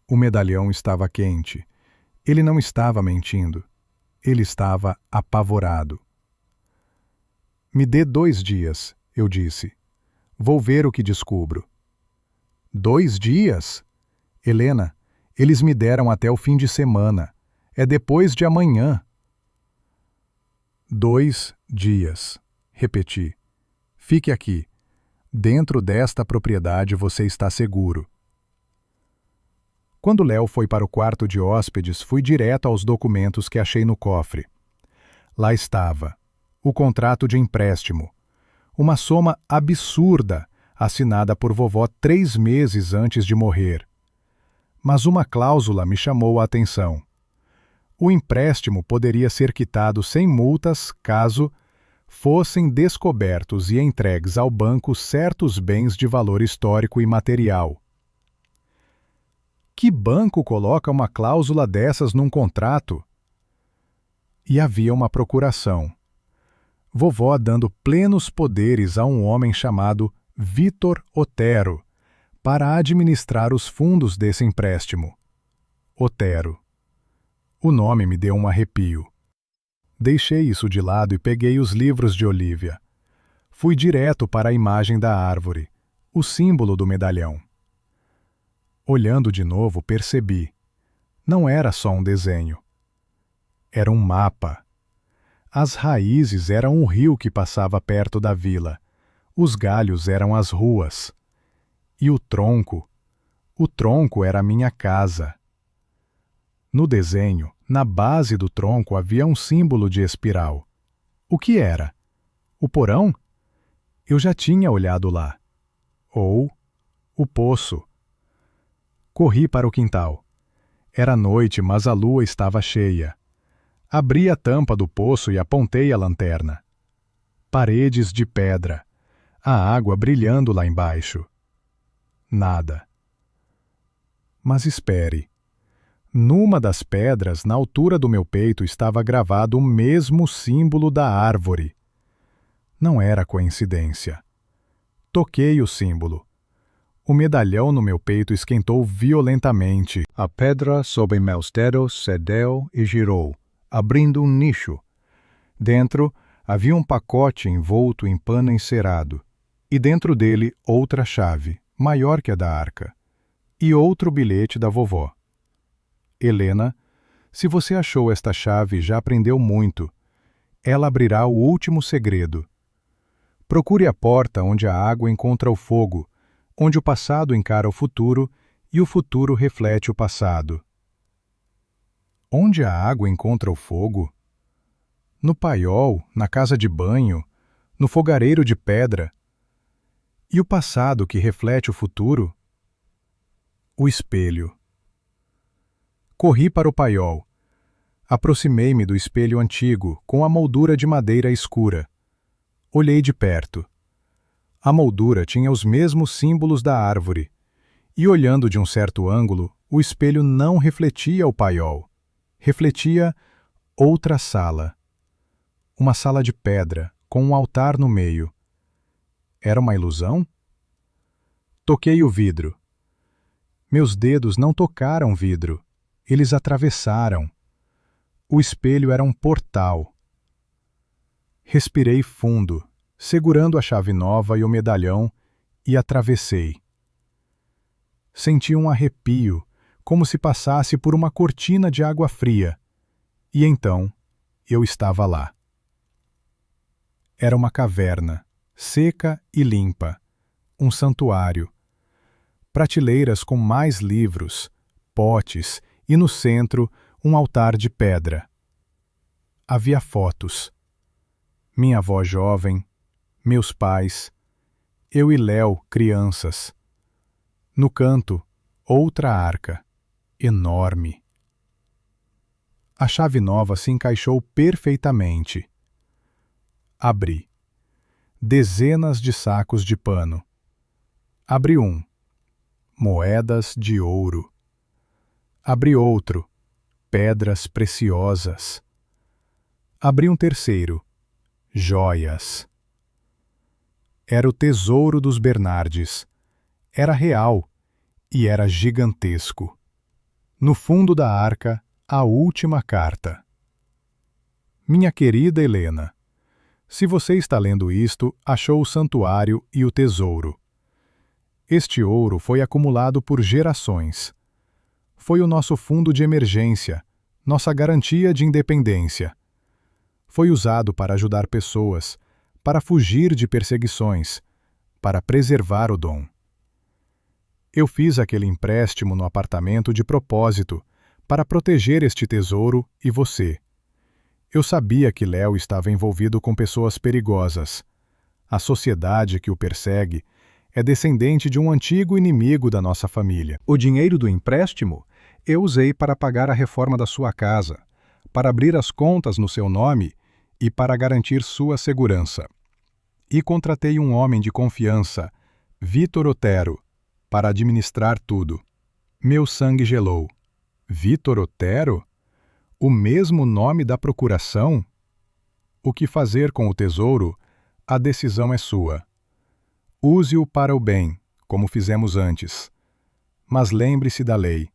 S1: O medalhão estava quente. Ele não estava mentindo. Ele estava apavorado. Me dê 2 dias, eu disse. Vou ver o que descubro. 2 dias? Helena, eles me deram até o fim de semana. É depois de amanhã. 2 dias, repeti. Fique aqui. Dentro desta propriedade você está seguro. Quando Léo foi para o quarto de hóspedes, fui direto aos documentos que achei no cofre. Lá estava o contrato de empréstimo, uma soma absurda assinada por vovó 3 meses antes de morrer. Mas uma cláusula me chamou a atenção. O empréstimo poderia ser quitado sem multas caso fossem descobertos e entregues ao banco certos bens de valor histórico e material. Que banco coloca uma cláusula dessas num contrato? E havia uma procuração. Vovó dando plenos poderes a um homem chamado Vitor Otero para administrar os fundos desse empréstimo. Otero. O nome me deu um arrepio. Deixei isso de lado e peguei os livros de Olívia. Fui direto para a imagem da árvore, o símbolo do medalhão. Olhando de novo, percebi. Não era só um desenho. Era um mapa. As raízes eram o rio que passava perto da vila. Os galhos eram as ruas. E o tronco era a minha casa. No desenho, na base do tronco havia um símbolo de espiral. O que era? O porão? Eu já tinha olhado lá. Ou o poço. Corri para o quintal. Era noite, mas a lua estava cheia. Abri a tampa do poço e apontei a lanterna. Paredes de pedra. A água brilhando lá embaixo. Nada. Mas espere. Numa das pedras, na altura do meu peito, estava gravado o mesmo símbolo da árvore. Não era coincidência. Toquei o símbolo. O medalhão no meu peito esquentou violentamente. A pedra sob meus dedos cedeu e girou, abrindo um nicho. Dentro havia um pacote envolto em pano encerado, e dentro dele outra chave, maior que a da arca, e outro bilhete da vovó. Helena, se você achou esta chave, já aprendeu muito. Ela abrirá o último segredo. Procure a porta onde a água encontra o fogo, onde o passado encara o futuro e o futuro reflete o passado. Onde a água encontra o fogo? No paiol, na casa de banho, no fogareiro de pedra. E o passado que reflete o futuro? O espelho. Corri para o paiol. Aproximei-me do espelho antigo, com a moldura de madeira escura. Olhei de perto. A moldura tinha os mesmos símbolos da árvore, e olhando de um certo ângulo, o espelho não refletia o paiol. Refletia outra sala. Uma sala de pedra, com um altar no meio. Era uma ilusão? Toquei o vidro. Meus dedos não tocaram vidro. Eles atravessaram. O espelho era um portal. Respirei fundo, segurando a chave nova e o medalhão, e atravessei. Senti um arrepio, como se passasse por uma cortina de água fria. E então, eu estava lá. Era uma caverna, seca e limpa, um santuário. Prateleiras com mais livros, potes e no centro um altar de pedra. Havia fotos. Minha avó jovem, meus pais, eu e Léo, crianças. No canto, outra arca, enorme. A chave nova se encaixou perfeitamente. Abri. Dezenas de sacos de pano. Abri um. Moedas de ouro. Abri outro. Pedras preciosas. Abri um terceiro. joias. Era o tesouro dos Bernardes. Era real e era gigantesco. No fundo da arca, a última carta. Minha querida Helena, se você está lendo isto, achou o santuário e o tesouro. Este ouro foi acumulado por gerações. Foi o nosso fundo de emergência, nossa garantia de independência. Foi usado para ajudar pessoas, para fugir de perseguições, para preservar o dom. Eu fiz aquele empréstimo no apartamento de propósito, para proteger este tesouro e você. Eu sabia que Léo estava envolvido com pessoas perigosas. A sociedade que o persegue é descendente de um antigo inimigo da nossa família.
S2: O dinheiro do empréstimo eu usei para pagar a reforma da sua casa, para abrir as contas no seu nome e para garantir sua segurança. E contratei um homem de confiança, Vitor Otero, para administrar tudo. Meu sangue gelou. Vitor Otero? O mesmo nome da procuração? O que fazer com o tesouro? A decisão é sua. Use-o para o bem, como fizemos antes. Mas lembre-se da lei.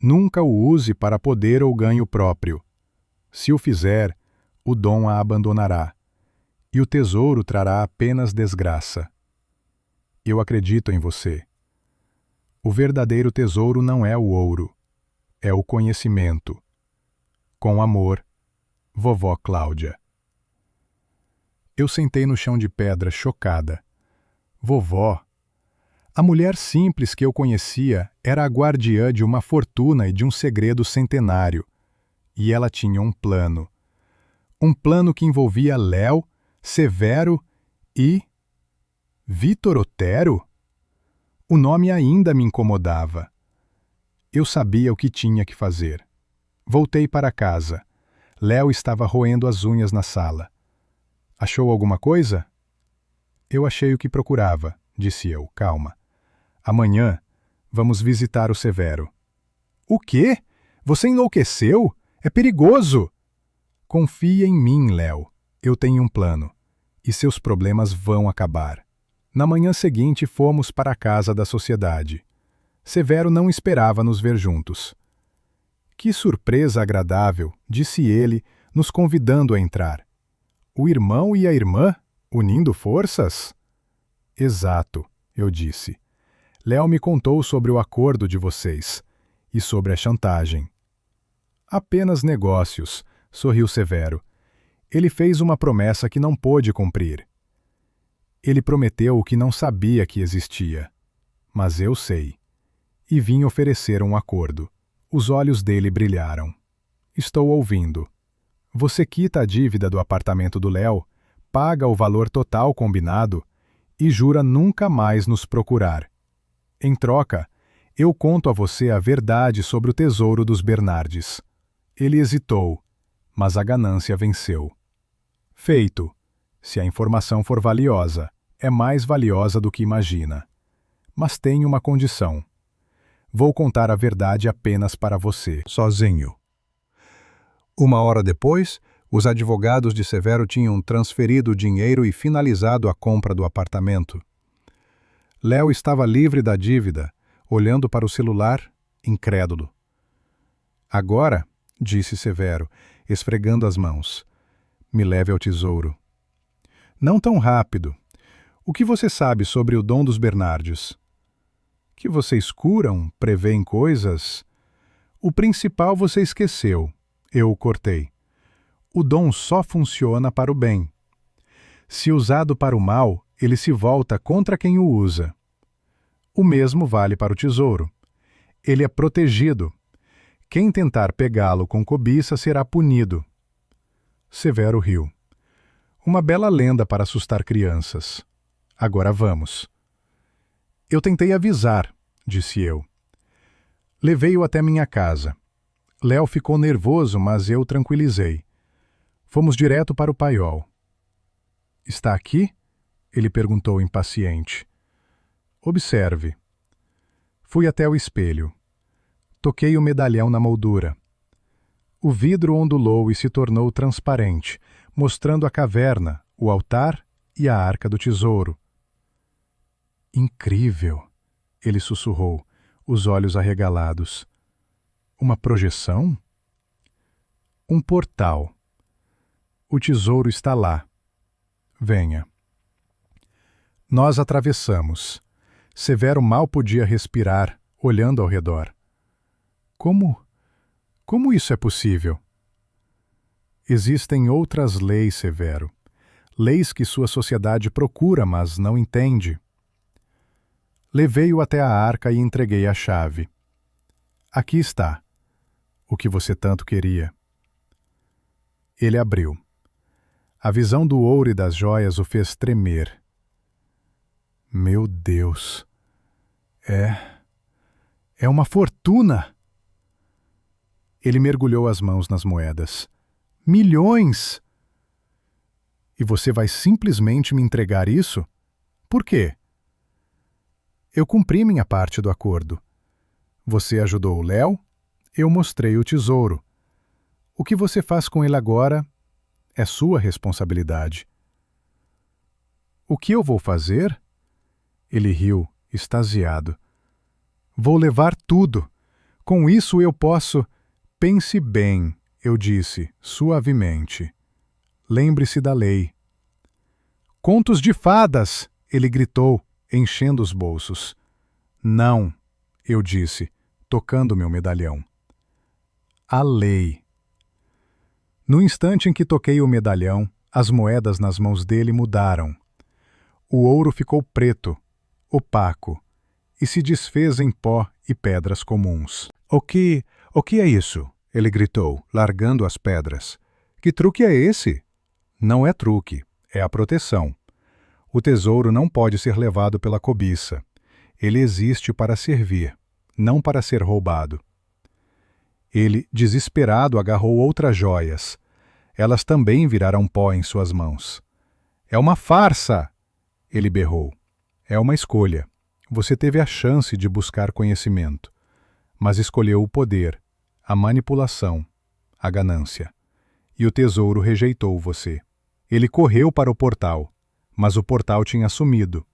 S2: Nunca o use para poder ou ganho próprio. Se o fizer, o dom a abandonará, e o tesouro trará apenas desgraça. Eu acredito em você. O verdadeiro tesouro não é o ouro, é o conhecimento. Com amor, Vovó Cláudia. Eu sentei no chão de pedra, chocada. Vovó. A mulher simples que eu conhecia era a guardiã de uma fortuna e de um segredo centenário. E ela tinha um plano. Um plano que envolvia Léo, Severo e... Vitor Otero? O nome ainda me incomodava. Eu sabia o que tinha que fazer. Voltei para casa. Léo estava roendo as unhas na sala. Achou alguma coisa? Eu achei o que procurava, disse eu, calma. Amanhã, vamos visitar o Severo. O quê? Você enlouqueceu? É perigoso! Confia em mim, Léo. Eu tenho um plano. E seus problemas vão acabar. Na manhã seguinte, fomos para a casa da sociedade. Severo não esperava nos ver juntos. Que surpresa agradável, disse ele, nos convidando a entrar. O irmão e a irmã, unindo forças? Exato, eu disse. Léo me contou sobre o acordo de vocês e sobre a chantagem. Apenas negócios, sorriu Severo. Ele fez uma promessa que não pôde cumprir. Ele prometeu o que não sabia que existia. Mas eu sei. E vim oferecer um acordo. Os olhos dele brilharam. Estou ouvindo. Você quita a dívida do apartamento do Léo, paga o valor total combinado e jura nunca mais nos procurar. Em troca, eu conto a você a verdade sobre o tesouro dos Bernardes. Ele hesitou, mas a ganância venceu. Feito. Se a informação for valiosa, é mais valiosa do que imagina. Mas tem uma condição. Vou contar a verdade apenas para você, sozinho. 1 hora depois, os advogados de Severo tinham transferido o dinheiro e finalizado a compra do apartamento. Léo estava livre da dívida, olhando para o celular, incrédulo. Agora, disse Severo, esfregando as mãos, me leve ao tesouro. Não tão rápido. O que você sabe sobre o dom dos Bernardes? Que vocês curam, prevêem coisas? O principal você esqueceu. Eu o cortei. O dom só funciona para o bem. Se usado para o mal, ele se volta contra quem o usa. O mesmo vale para o tesouro. Ele é protegido. Quem tentar pegá-lo com cobiça será punido. Severo riu. Uma bela lenda para assustar crianças. Agora vamos. Eu tentei avisar, disse eu. Levei-o até minha casa. Léo ficou nervoso, mas eu tranquilizei. Fomos direto para o paiol. Está aqui? Ele perguntou impaciente. Observe. Fui até o espelho. Toquei o medalhão na moldura. O vidro ondulou e se tornou transparente, mostrando a caverna, o altar e a arca do tesouro. Incrível! Ele sussurrou, os olhos arregalados. Uma projeção? Um portal. O tesouro está lá. Venha. Nós atravessamos. Severo mal podia respirar, olhando ao redor. Como isso é possível? Existem outras leis, Severo. Leis que sua sociedade procura, mas não entende. Levei-o até a arca e entreguei a chave. Aqui está. O que você tanto queria. Ele abriu. A visão do ouro e das joias o fez tremer. Meu Deus! É uma fortuna! Ele mergulhou as mãos nas moedas. Milhões! E você vai simplesmente me entregar isso? Por quê? Eu cumpri minha parte do acordo. Você ajudou o Léo, eu mostrei o tesouro. O que você faz com ele agora é sua responsabilidade. O que eu vou fazer? Ele riu, extasiado. Vou levar tudo. Com isso eu posso... Pense bem, eu disse, suavemente. Lembre-se da lei. Contos de fadas! Ele gritou, enchendo os bolsos. Não, eu disse, tocando meu medalhão. A lei. No instante em que toquei o medalhão, as moedas nas mãos dele mudaram. O ouro ficou preto, opaco, e se desfez em pó e pedras comuns. O que é isso? Ele gritou, largando as pedras. Que truque é esse? Não é truque, é a proteção. O tesouro não pode ser levado pela cobiça. Ele existe para servir, não para ser roubado. Ele, desesperado, agarrou outras joias. Elas também viraram pó em suas mãos. É uma farsa! Ele berrou. É uma escolha. Você teve a chance de buscar conhecimento, mas escolheu o poder, a manipulação, a ganância. E o tesouro rejeitou você. Ele correu para o portal, mas o portal tinha sumido.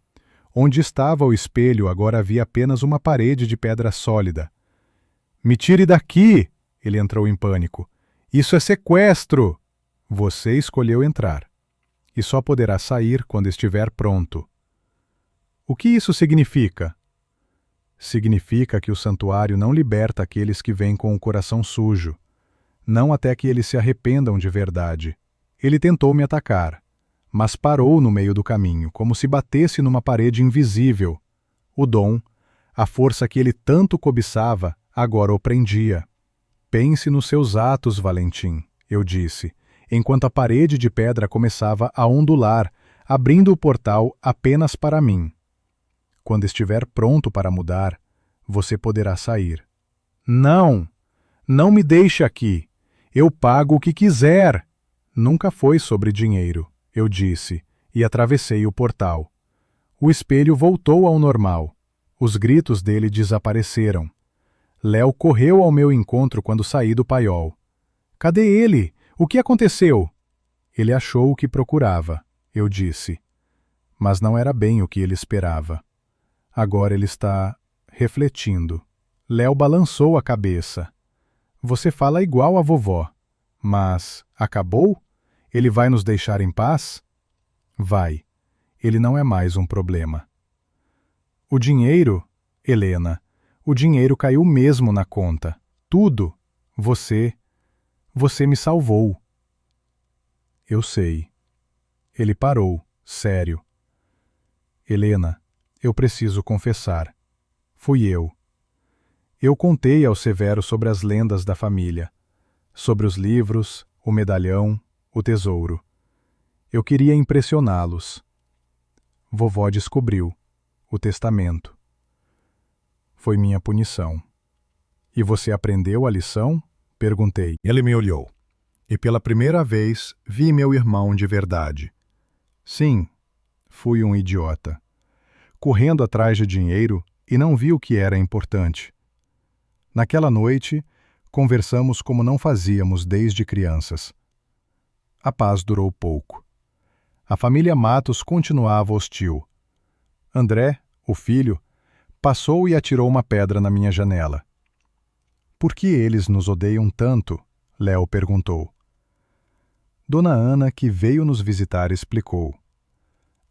S2: Onde estava o espelho agora havia apenas uma parede de pedra sólida. Me tire daqui! Ele entrou em pânico. Isso é sequestro! Você escolheu entrar. E só poderá sair quando estiver pronto. O que isso significa? Significa que o santuário não liberta aqueles que vêm com o coração sujo, não até que eles se arrependam de verdade. Ele tentou me atacar, mas parou no meio do caminho, como se batesse numa parede invisível. O dom, a força que ele tanto cobiçava, agora o prendia. Pense nos seus atos, Valentim, eu disse, enquanto a parede de pedra começava a ondular, abrindo o portal apenas para mim. Quando estiver pronto para mudar, você poderá sair. Não! Não me deixe aqui! Eu pago o que quiser! Nunca foi sobre dinheiro, eu disse, e atravessei o portal. O espelho voltou ao normal. Os gritos dele desapareceram. Léo correu ao meu encontro quando saí do paiol. Cadê ele? O que aconteceu? Ele achou o que procurava, eu disse. Mas não era bem o que ele esperava. Agora ele está refletindo. Léo balançou a cabeça. Você fala igual a vovó. Mas acabou? Ele vai nos deixar em paz? Vai. Ele não é mais um problema. O dinheiro, Helena, o dinheiro caiu mesmo na conta. Tudo. Você me salvou. Eu sei. Ele parou, sério. Helena, eu preciso confessar. Fui eu. Eu contei ao Severo sobre as lendas da família, sobre os livros, o medalhão, o tesouro. Eu queria impressioná-los. Vovó descobriu o testamento. Foi minha punição. E você aprendeu a lição? Perguntei. Ele me olhou. E pela primeira vez vi meu irmão de verdade. Sim, fui um idiota. Correndo atrás de dinheiro e não vi o que era importante. Naquela noite, conversamos como não fazíamos desde crianças.
S1: a paz durou pouco. A família Matos continuava hostil. André, o filho, passou e atirou uma pedra na minha janela. Por que eles nos odeiam tanto? Léo perguntou. Dona Ana, que veio nos visitar, explicou.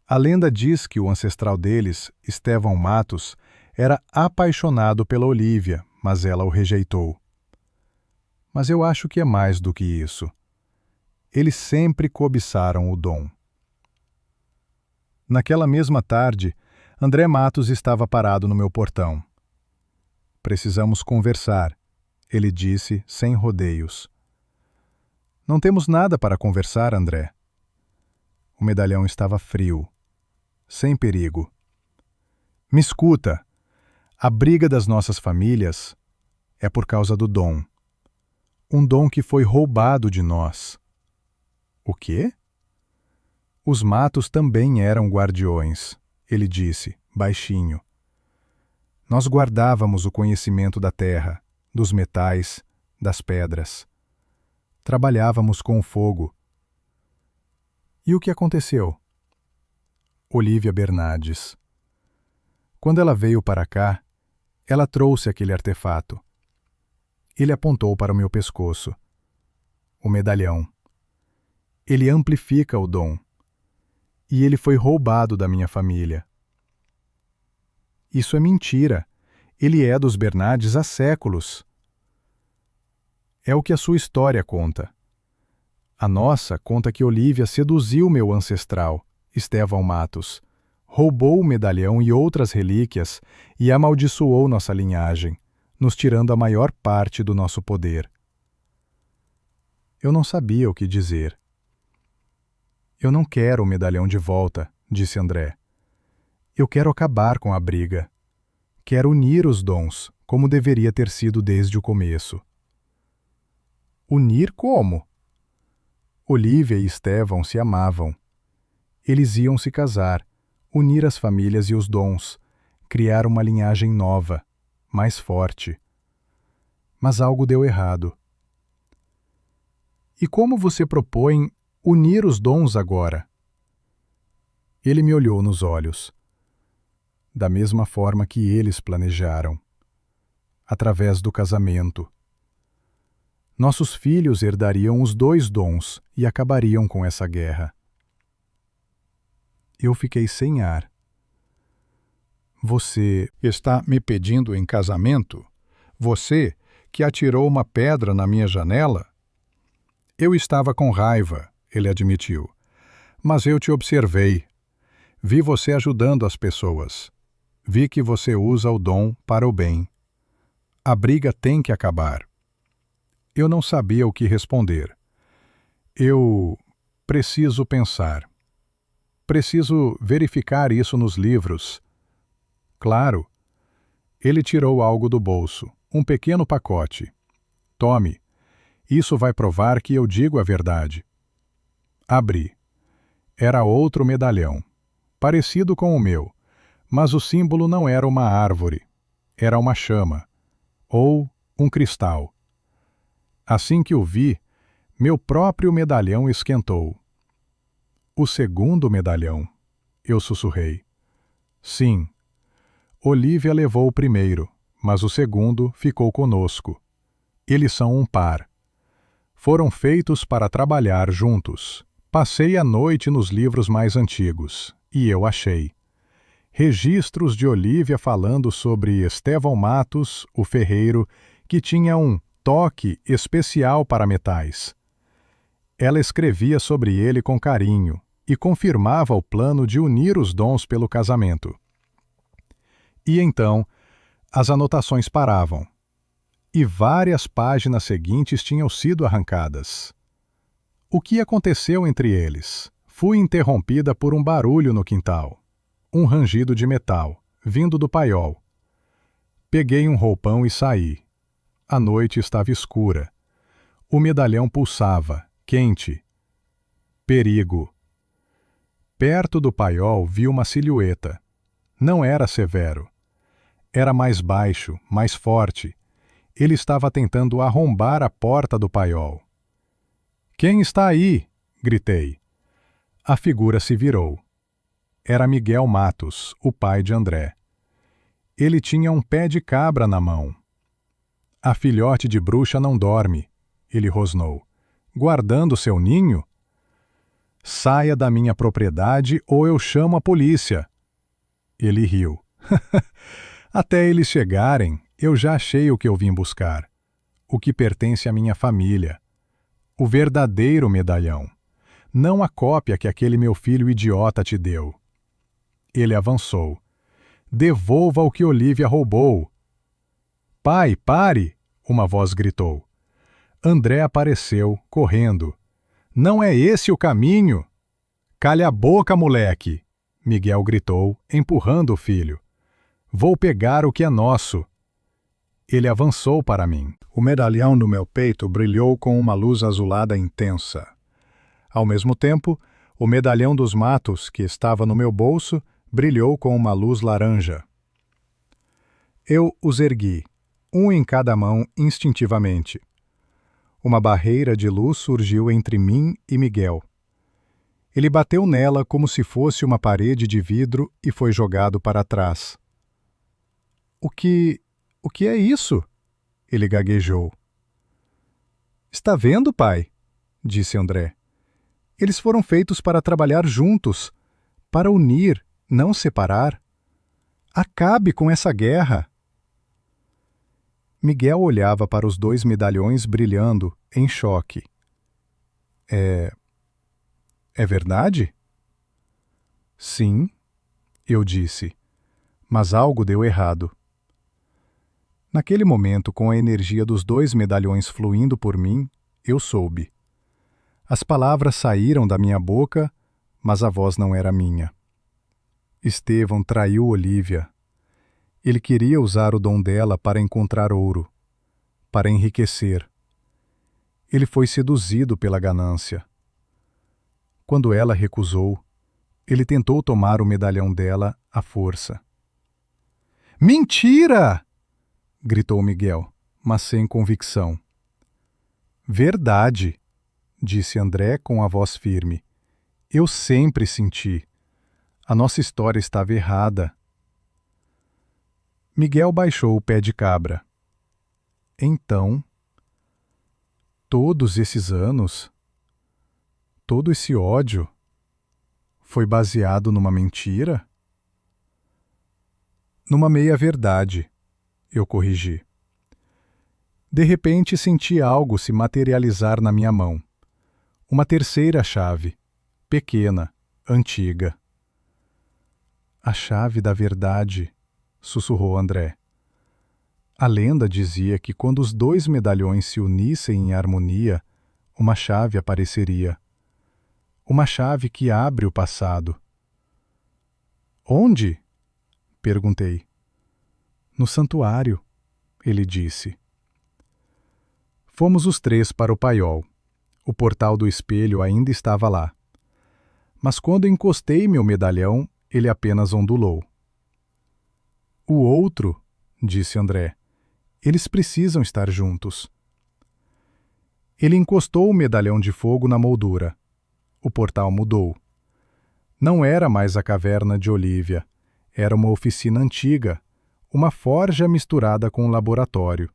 S1: A lenda diz que o ancestral deles, Estevão Matos, era apaixonado pela Olívia, mas ela o rejeitou. Mas eu acho que é mais do que isso. Eles sempre cobiçaram o Dom. Naquela mesma tarde, André Matos estava parado no meu portão. Precisamos conversar, ele disse, sem rodeios. Não temos nada para conversar, André. O medalhão estava frio, sem perigo. Me escuta, a briga das nossas famílias é por causa do Dom. Um dom que foi roubado de nós. O quê? Os Matos também eram guardiões, ele disse, baixinho. Nós guardávamos o conhecimento da terra, dos metais, das pedras. Trabalhávamos com o fogo. E o que aconteceu? Olívia Bernardes. Quando ela veio para cá, ela trouxe aquele artefato. Ele apontou para o meu pescoço. O medalhão. Ele amplifica o dom. E ele foi roubado da minha família. Isso é mentira. Ele é dos Bernardes há séculos. É o que a sua história conta. A nossa conta que Olívia seduziu meu ancestral, Estevão Matos, roubou o medalhão e outras relíquias e amaldiçoou nossa linhagem, nos tirando a maior parte do nosso poder. Eu não sabia o que dizer. Eu não quero o medalhão de volta, disse André. Eu quero acabar com a briga. Quero unir os dons, como deveria ter sido desde o começo. Unir como? Olívia e Estevão se amavam. Eles iam se casar, unir as famílias e os dons, criar uma linhagem nova, mais forte. Mas algo deu errado. E como você propõe unir os dons agora? Ele me olhou nos olhos. Da mesma forma que eles planejaram. Através do casamento. Nossos filhos herdariam os 2 dons e acabariam com essa guerra. Eu fiquei sem ar. Você está me pedindo em casamento? Você, que atirou uma pedra na minha janela? Eu estava com raiva, ele admitiu. Mas eu te observei. Vi você ajudando as pessoas. Vi que você usa o dom para o bem. A briga tem que acabar. Eu não sabia o que responder. Eu preciso pensar. Preciso verificar isso nos livros. Claro. Ele tirou algo do bolso, um pequeno pacote. Tome. Isso vai provar que eu digo a verdade. Abri. Era outro medalhão, parecido com o meu, mas o símbolo não era uma árvore. Era uma chama, ou um cristal. Assim que o vi, meu próprio medalhão esquentou. O segundo medalhão, eu sussurrei. Sim. Olívia levou o primeiro, mas o segundo ficou conosco. Eles são um par. Foram feitos para trabalhar juntos. Passei a noite nos livros mais antigos, e eu achei. Registros de Olívia falando sobre Estevão Matos, o ferreiro, que tinha um toque especial para metais. Ela escrevia sobre ele com carinho e confirmava o plano de unir os dons pelo casamento. E então, as anotações paravam. E várias páginas seguintes tinham sido arrancadas. O que aconteceu entre eles? Fui interrompida por um barulho no quintal. Um rangido de metal, vindo do paiol. Peguei um roupão e saí. A noite estava escura. O medalhão pulsava, quente. Perigo. Perto do paiol vi uma silhueta. Não era Severo. Era mais baixo, mais forte. Ele estava tentando arrombar a porta do paiol. — Quem está aí? —
S2: Gritei. A figura se virou. Era Miguel Matos, o pai de André. Ele tinha um pé de cabra na mão. A filhote de bruxa não dorme, ele rosnou. Guardando seu ninho? Saia da minha propriedade ou eu chamo a polícia. Ele riu. Até eles chegarem, eu já achei o que eu vim buscar. O que pertence à minha família. O verdadeiro medalhão. Não a cópia que aquele meu filho idiota te deu. Ele avançou. Devolva o que Olívia roubou. Pai, pare! Uma voz gritou. André apareceu, correndo. Não é esse o caminho? Calha a boca, moleque! Miguel gritou, empurrando o filho. Vou pegar o que é nosso. Ele avançou para mim. O medalhão no meu peito brilhou com uma luz azulada intensa. Ao mesmo tempo, o medalhão dos matos, que estava no meu bolso, brilhou com uma luz laranja. Eu os ergui, um em cada mão instintivamente. Uma barreira de luz surgiu entre mim e Miguel. Ele bateu nela como se fosse uma parede de vidro e foi jogado para trás. O que é isso? Ele gaguejou. Está vendo, pai? Disse André. Eles foram feitos para trabalhar juntos, para unir, não separar. Acabe com essa guerra. Miguel olhava para os 2 medalhões brilhando, em choque. É verdade? Sim, eu disse, mas algo deu errado. Naquele momento, com a energia dos 2 medalhões fluindo por mim, eu soube. As palavras saíram da minha boca, mas a voz não era minha. Estevão traiu Olívia. Ele queria usar o dom dela para encontrar ouro, para enriquecer. Ele foi seduzido pela ganância. Quando ela recusou, ele tentou tomar o medalhão dela à força. Mentira! Gritou Miguel, mas sem convicção. Verdade, disse André com a voz firme. Eu sempre senti. A nossa história estava errada. Miguel baixou o pé de cabra. Então, todos esses anos, todo esse ódio, foi baseado numa mentira? Numa meia-verdade, eu corrigi. De repente senti algo se materializar na minha mão. Uma terceira chave, pequena, antiga. A chave da verdade, sussurrou André. A lenda dizia que quando os 2 medalhões se unissem em harmonia, uma chave apareceria. Uma chave que abre o passado. Onde? Perguntei. No santuário, ele disse. Fomos os 3 para o paiol. O portal do espelho ainda estava lá. Mas quando encostei meu medalhão, ele apenas ondulou. O outro, disse André. Eles precisam estar juntos. Ele encostou o medalhão de fogo na moldura. O portal mudou. Não era mais a caverna de Olívia. Era uma oficina antiga, uma forja misturada com um laboratório.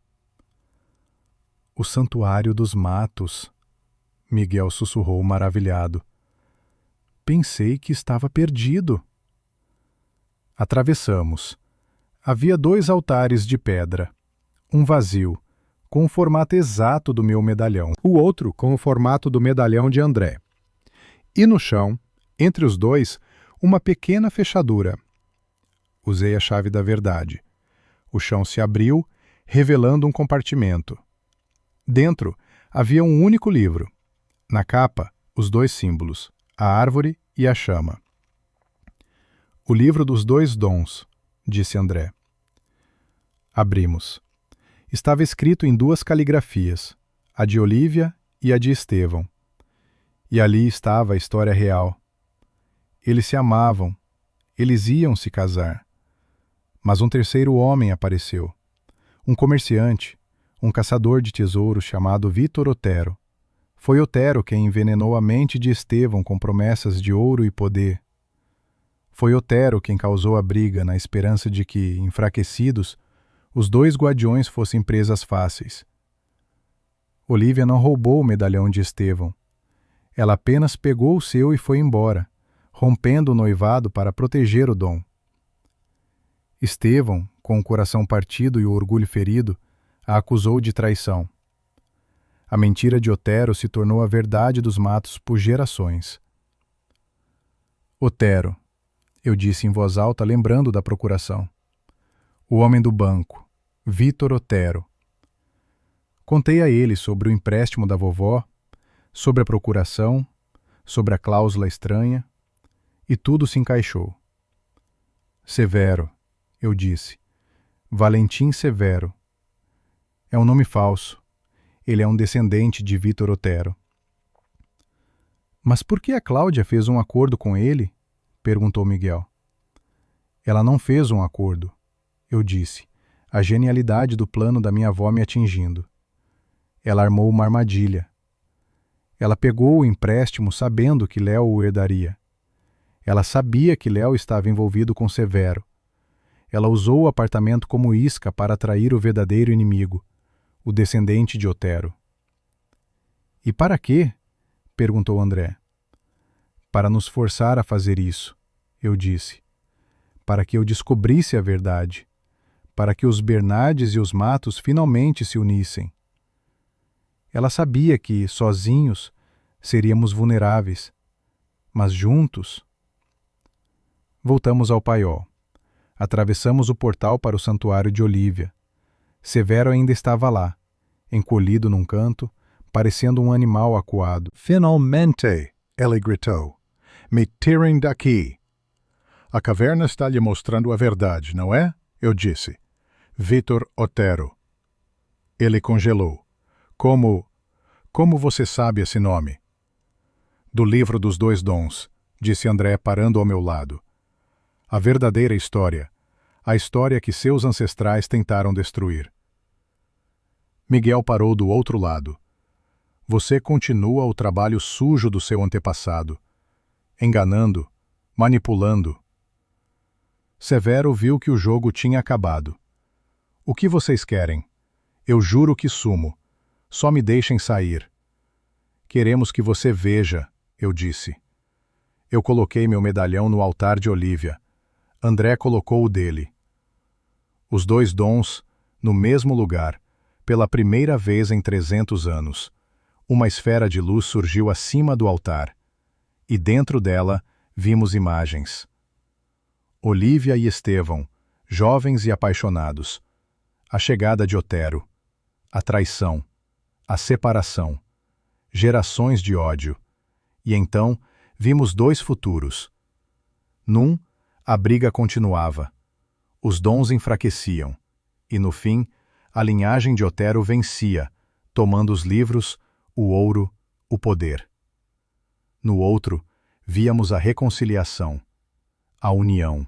S2: O santuário dos matos, Miguel sussurrou maravilhado. Pensei que estava perdido. Atravessamos. Havia 2 altares de pedra. Um vazio, com o formato exato do meu medalhão. O outro com o formato do medalhão de André. E no chão, entre os 2, uma pequena fechadura. Usei a chave da verdade. O chão se abriu, revelando um compartimento. Dentro, havia um único livro. Na capa, os 2 símbolos, a árvore e a chama. O livro dos 2 dons, disse André. Abrimos. Estava escrito em 2 caligrafias, a de Olívia e a de Estevão. E ali estava a história real. Eles se amavam, eles iam se casar. Mas um terceiro homem apareceu. Um comerciante, um caçador de tesouros chamado Vitor Otero.
S1: Foi Otero quem envenenou a mente de Estevão com promessas de ouro e poder. Foi Otero quem causou a briga na esperança de que, enfraquecidos, os dois guardiões fossem presas fáceis. Olívia não roubou o medalhão de Estevão. Ela apenas pegou o seu e foi embora, rompendo o noivado para proteger o Dom. Estevão, com o coração partido e o orgulho ferido, a acusou de traição. A mentira de Otero se tornou a verdade dos Matos por gerações. Otero, eu disse em voz alta, lembrando da procuração. O homem do banco, Vitor Otero. Contei a ele sobre o empréstimo da vovó, sobre a procuração, sobre a cláusula estranha, e tudo se encaixou. Severo, eu disse. Valentim Severo. É um nome falso. Ele é um descendente de Vitor Otero. Mas por que a Cláudia fez um acordo com ele? Perguntou Miguel. Ela não fez um acordo, eu disse, a genialidade do plano da minha avó me atingindo. Ela armou uma armadilha. Ela pegou o empréstimo sabendo que Léo o herdaria. Ela sabia que Léo estava envolvido com Severo. Ela usou o apartamento como isca para atrair o verdadeiro inimigo, o descendente de Otero. E para quê? Perguntou André. Para nos forçar a fazer isso, eu disse. Para que eu descobrisse a verdade. Para que os Bernardes e os Matos finalmente se unissem. Ela sabia que, sozinhos, seríamos vulneráveis, mas juntos... Voltamos ao paiol. Atravessamos o portal para o santuário de Olívia. Severo ainda estava lá, encolhido num canto, parecendo um animal acuado.
S2: Finalmente, ele gritou. Me tirem daqui. A caverna está lhe mostrando a verdade, não é? Eu disse. Vitor Otero. Ele congelou. Como você sabe esse nome? Do livro dos dois dons, disse André parando ao meu lado. A verdadeira história. A história que seus ancestrais tentaram destruir. Miguel parou do outro lado. Você continua o trabalho sujo do seu antepassado. Enganando, manipulando. Severo viu que o jogo tinha acabado. O que vocês querem? Eu juro que sumo. Só me deixem sair. Queremos que você veja, eu disse. Eu coloquei meu medalhão no altar de Olívia. André colocou o dele. Os dois dons, no mesmo lugar, pela primeira vez em 300 anos. Uma esfera de luz surgiu acima do altar. E dentro dela, vimos imagens. Olívia e Estevão, jovens e apaixonados. A chegada de Otero. A traição. A separação. Gerações de ódio. E então, vimos dois futuros. Num, a briga continuava. Os dons enfraqueciam. E no fim, a linhagem de Otero vencia, tomando os livros, o ouro, o poder. No outro, víamos a reconciliação, a união.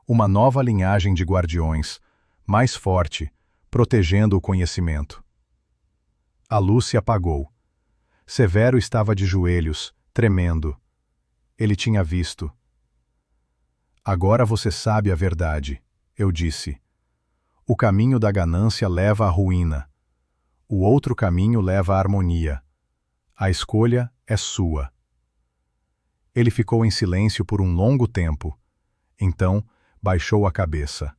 S2: Uma nova linhagem de guardiões, mais forte, protegendo o conhecimento. A luz se apagou. Severo estava de joelhos, tremendo. Ele tinha visto. Agora você sabe a verdade, eu disse. O caminho da ganância leva à ruína. O outro caminho leva à harmonia. A escolha é sua. Ele ficou em silêncio por um longo tempo. Então, baixou a cabeça.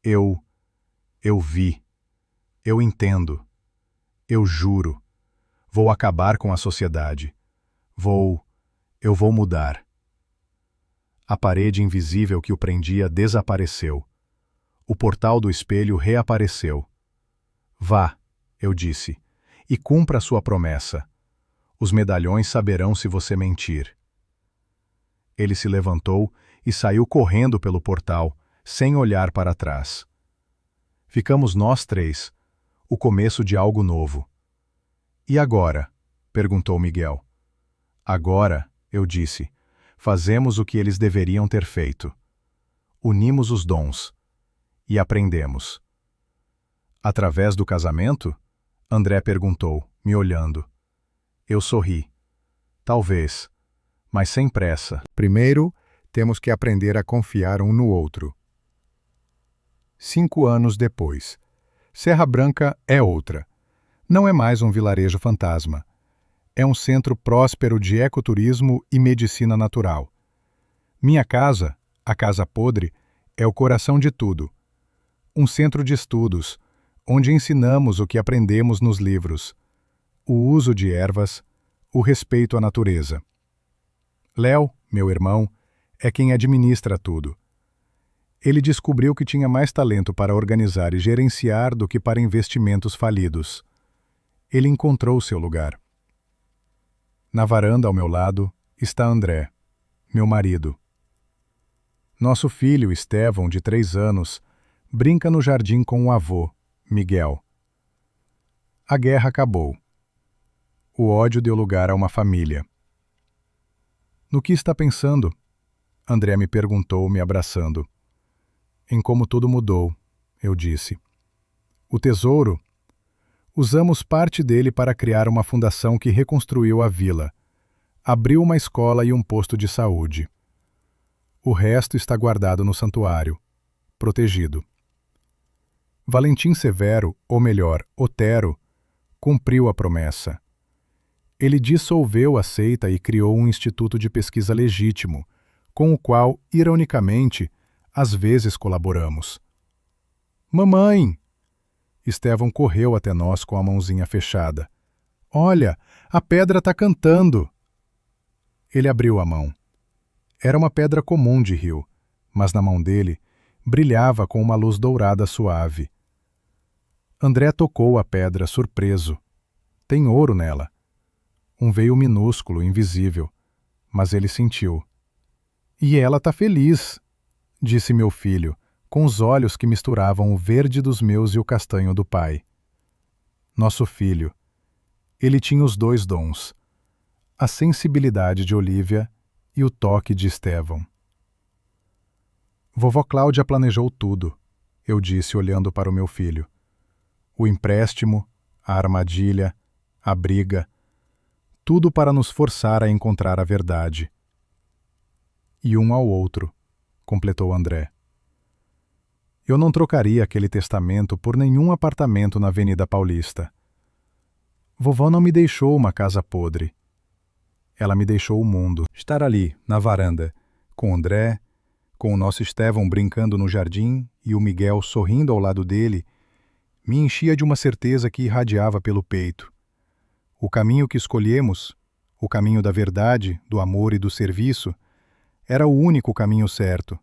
S2: Eu vi. Eu entendo. Eu juro. Vou acabar com a sociedade. Eu vou mudar. A parede invisível que o prendia desapareceu. O portal do espelho reapareceu. Vá, eu disse, e cumpra sua promessa. Os medalhões saberão se você mentir. Ele se levantou e saiu correndo pelo portal, sem olhar para trás. Ficamos nós três, o começo de algo novo. E agora? Perguntou Miguel. Agora, eu disse, fazemos o que eles deveriam ter feito. Unimos os dons. E aprendemos. Através do casamento? André perguntou, me olhando.
S1: Eu sorri. Talvez, mas sem pressa. Primeiro, temos que aprender a confiar um no outro. 5 anos depois. Serra Branca é outra. Não é mais um vilarejo fantasma. É um centro próspero de ecoturismo e medicina natural. Minha casa, a Casa Podre, é o coração de tudo. Um centro de estudos, onde ensinamos o que aprendemos nos livros. O uso de ervas, o respeito à natureza. Léo, meu irmão, é quem administra tudo. Ele descobriu que tinha mais talento para organizar e gerenciar do que para investimentos falidos. Ele encontrou seu lugar. Na varanda ao meu lado está André, meu marido. Nosso filho, Estevão, de 3 anos, brinca no jardim com o avô, Miguel. A guerra acabou. O ódio deu lugar a uma família. No que está pensando? André me perguntou, me abraçando. Em como tudo mudou, eu disse. O tesouro? Usamos parte dele para criar uma fundação que reconstruiu a vila. Abriu uma escola e um posto de saúde. O resto está guardado no santuário, protegido. Valentim Severo, ou melhor, Otero, cumpriu a promessa. Ele dissolveu a seita e criou um instituto de pesquisa legítimo, com o qual, ironicamente, às vezes colaboramos. Mamãe! Estevão correu até nós com a mãozinha fechada. Olha, a pedra está cantando! Ele abriu a mão. Era uma pedra comum de rio, mas na mão dele brilhava com uma luz dourada suave. André tocou a pedra, surpreso. Tem ouro nela. Um veio minúsculo, invisível, mas ele sentiu. E ela está feliz, disse meu filho, com os olhos que misturavam o verde dos meus e o castanho do pai. Nosso filho. Ele tinha os 2 dons, a sensibilidade de Olívia e o toque de Estevão. Vovó Cláudia planejou tudo, eu disse olhando para o meu filho. O empréstimo, a armadilha, a briga, tudo para nos forçar a encontrar a verdade. E um ao outro, completou André. Eu não trocaria aquele testamento por nenhum apartamento na Avenida Paulista. Vovó não me deixou uma casa podre. Ela me deixou o mundo. Estar ali, na varanda, com André, com o nosso Estevão brincando no jardim e o Miguel sorrindo ao lado dele, me enchia de uma certeza que irradiava pelo peito. O caminho que escolhemos, o caminho da verdade, do amor e do serviço, era o único caminho certo,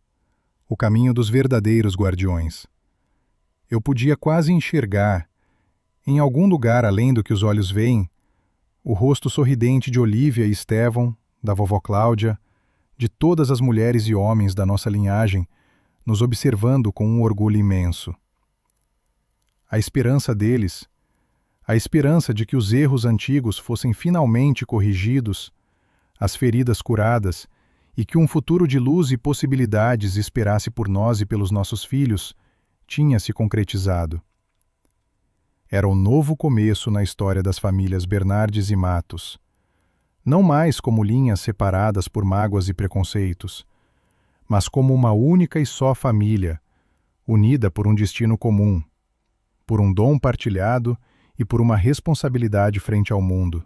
S1: o caminho dos verdadeiros guardiões. Eu podia quase enxergar, em algum lugar além do que os olhos veem, o rosto sorridente de Olívia e Estevão, da vovó Cláudia, de todas as mulheres e homens da nossa linhagem, nos observando com um orgulho imenso. A esperança deles, a esperança de que os erros antigos fossem finalmente corrigidos, as feridas curadas, e que um futuro de luz e possibilidades esperasse por nós e pelos nossos filhos, tinha se concretizado. Era o novo começo na história das famílias Bernardes e Matos. Não mais como linhas separadas por mágoas e preconceitos, mas como uma única e só família, unida por um destino comum, por um dom partilhado e por uma responsabilidade frente ao mundo.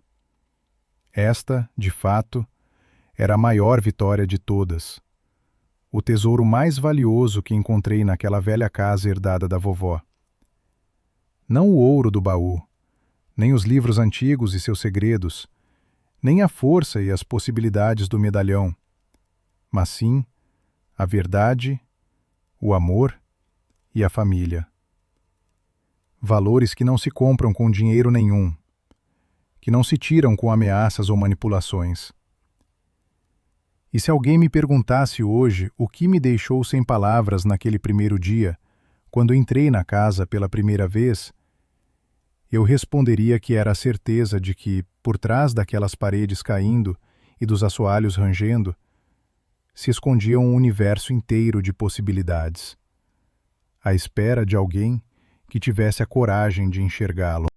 S1: Esta, de fato, era a maior vitória de todas. O tesouro mais valioso que encontrei naquela velha casa herdada da vovó. Não o ouro do baú, nem os livros antigos e seus segredos, nem a força e as possibilidades do medalhão, mas sim a verdade, o amor e a família. Valores que não se compram com dinheiro nenhum, que não se tiram com ameaças ou manipulações. E se alguém me perguntasse hoje o que me deixou sem palavras naquele primeiro dia, quando entrei na casa pela primeira vez, eu responderia que era a certeza de que, por trás daquelas paredes caindo e dos assoalhos rangendo, se escondia um universo inteiro de possibilidades, à espera de alguém que tivesse a coragem de enxergá-lo.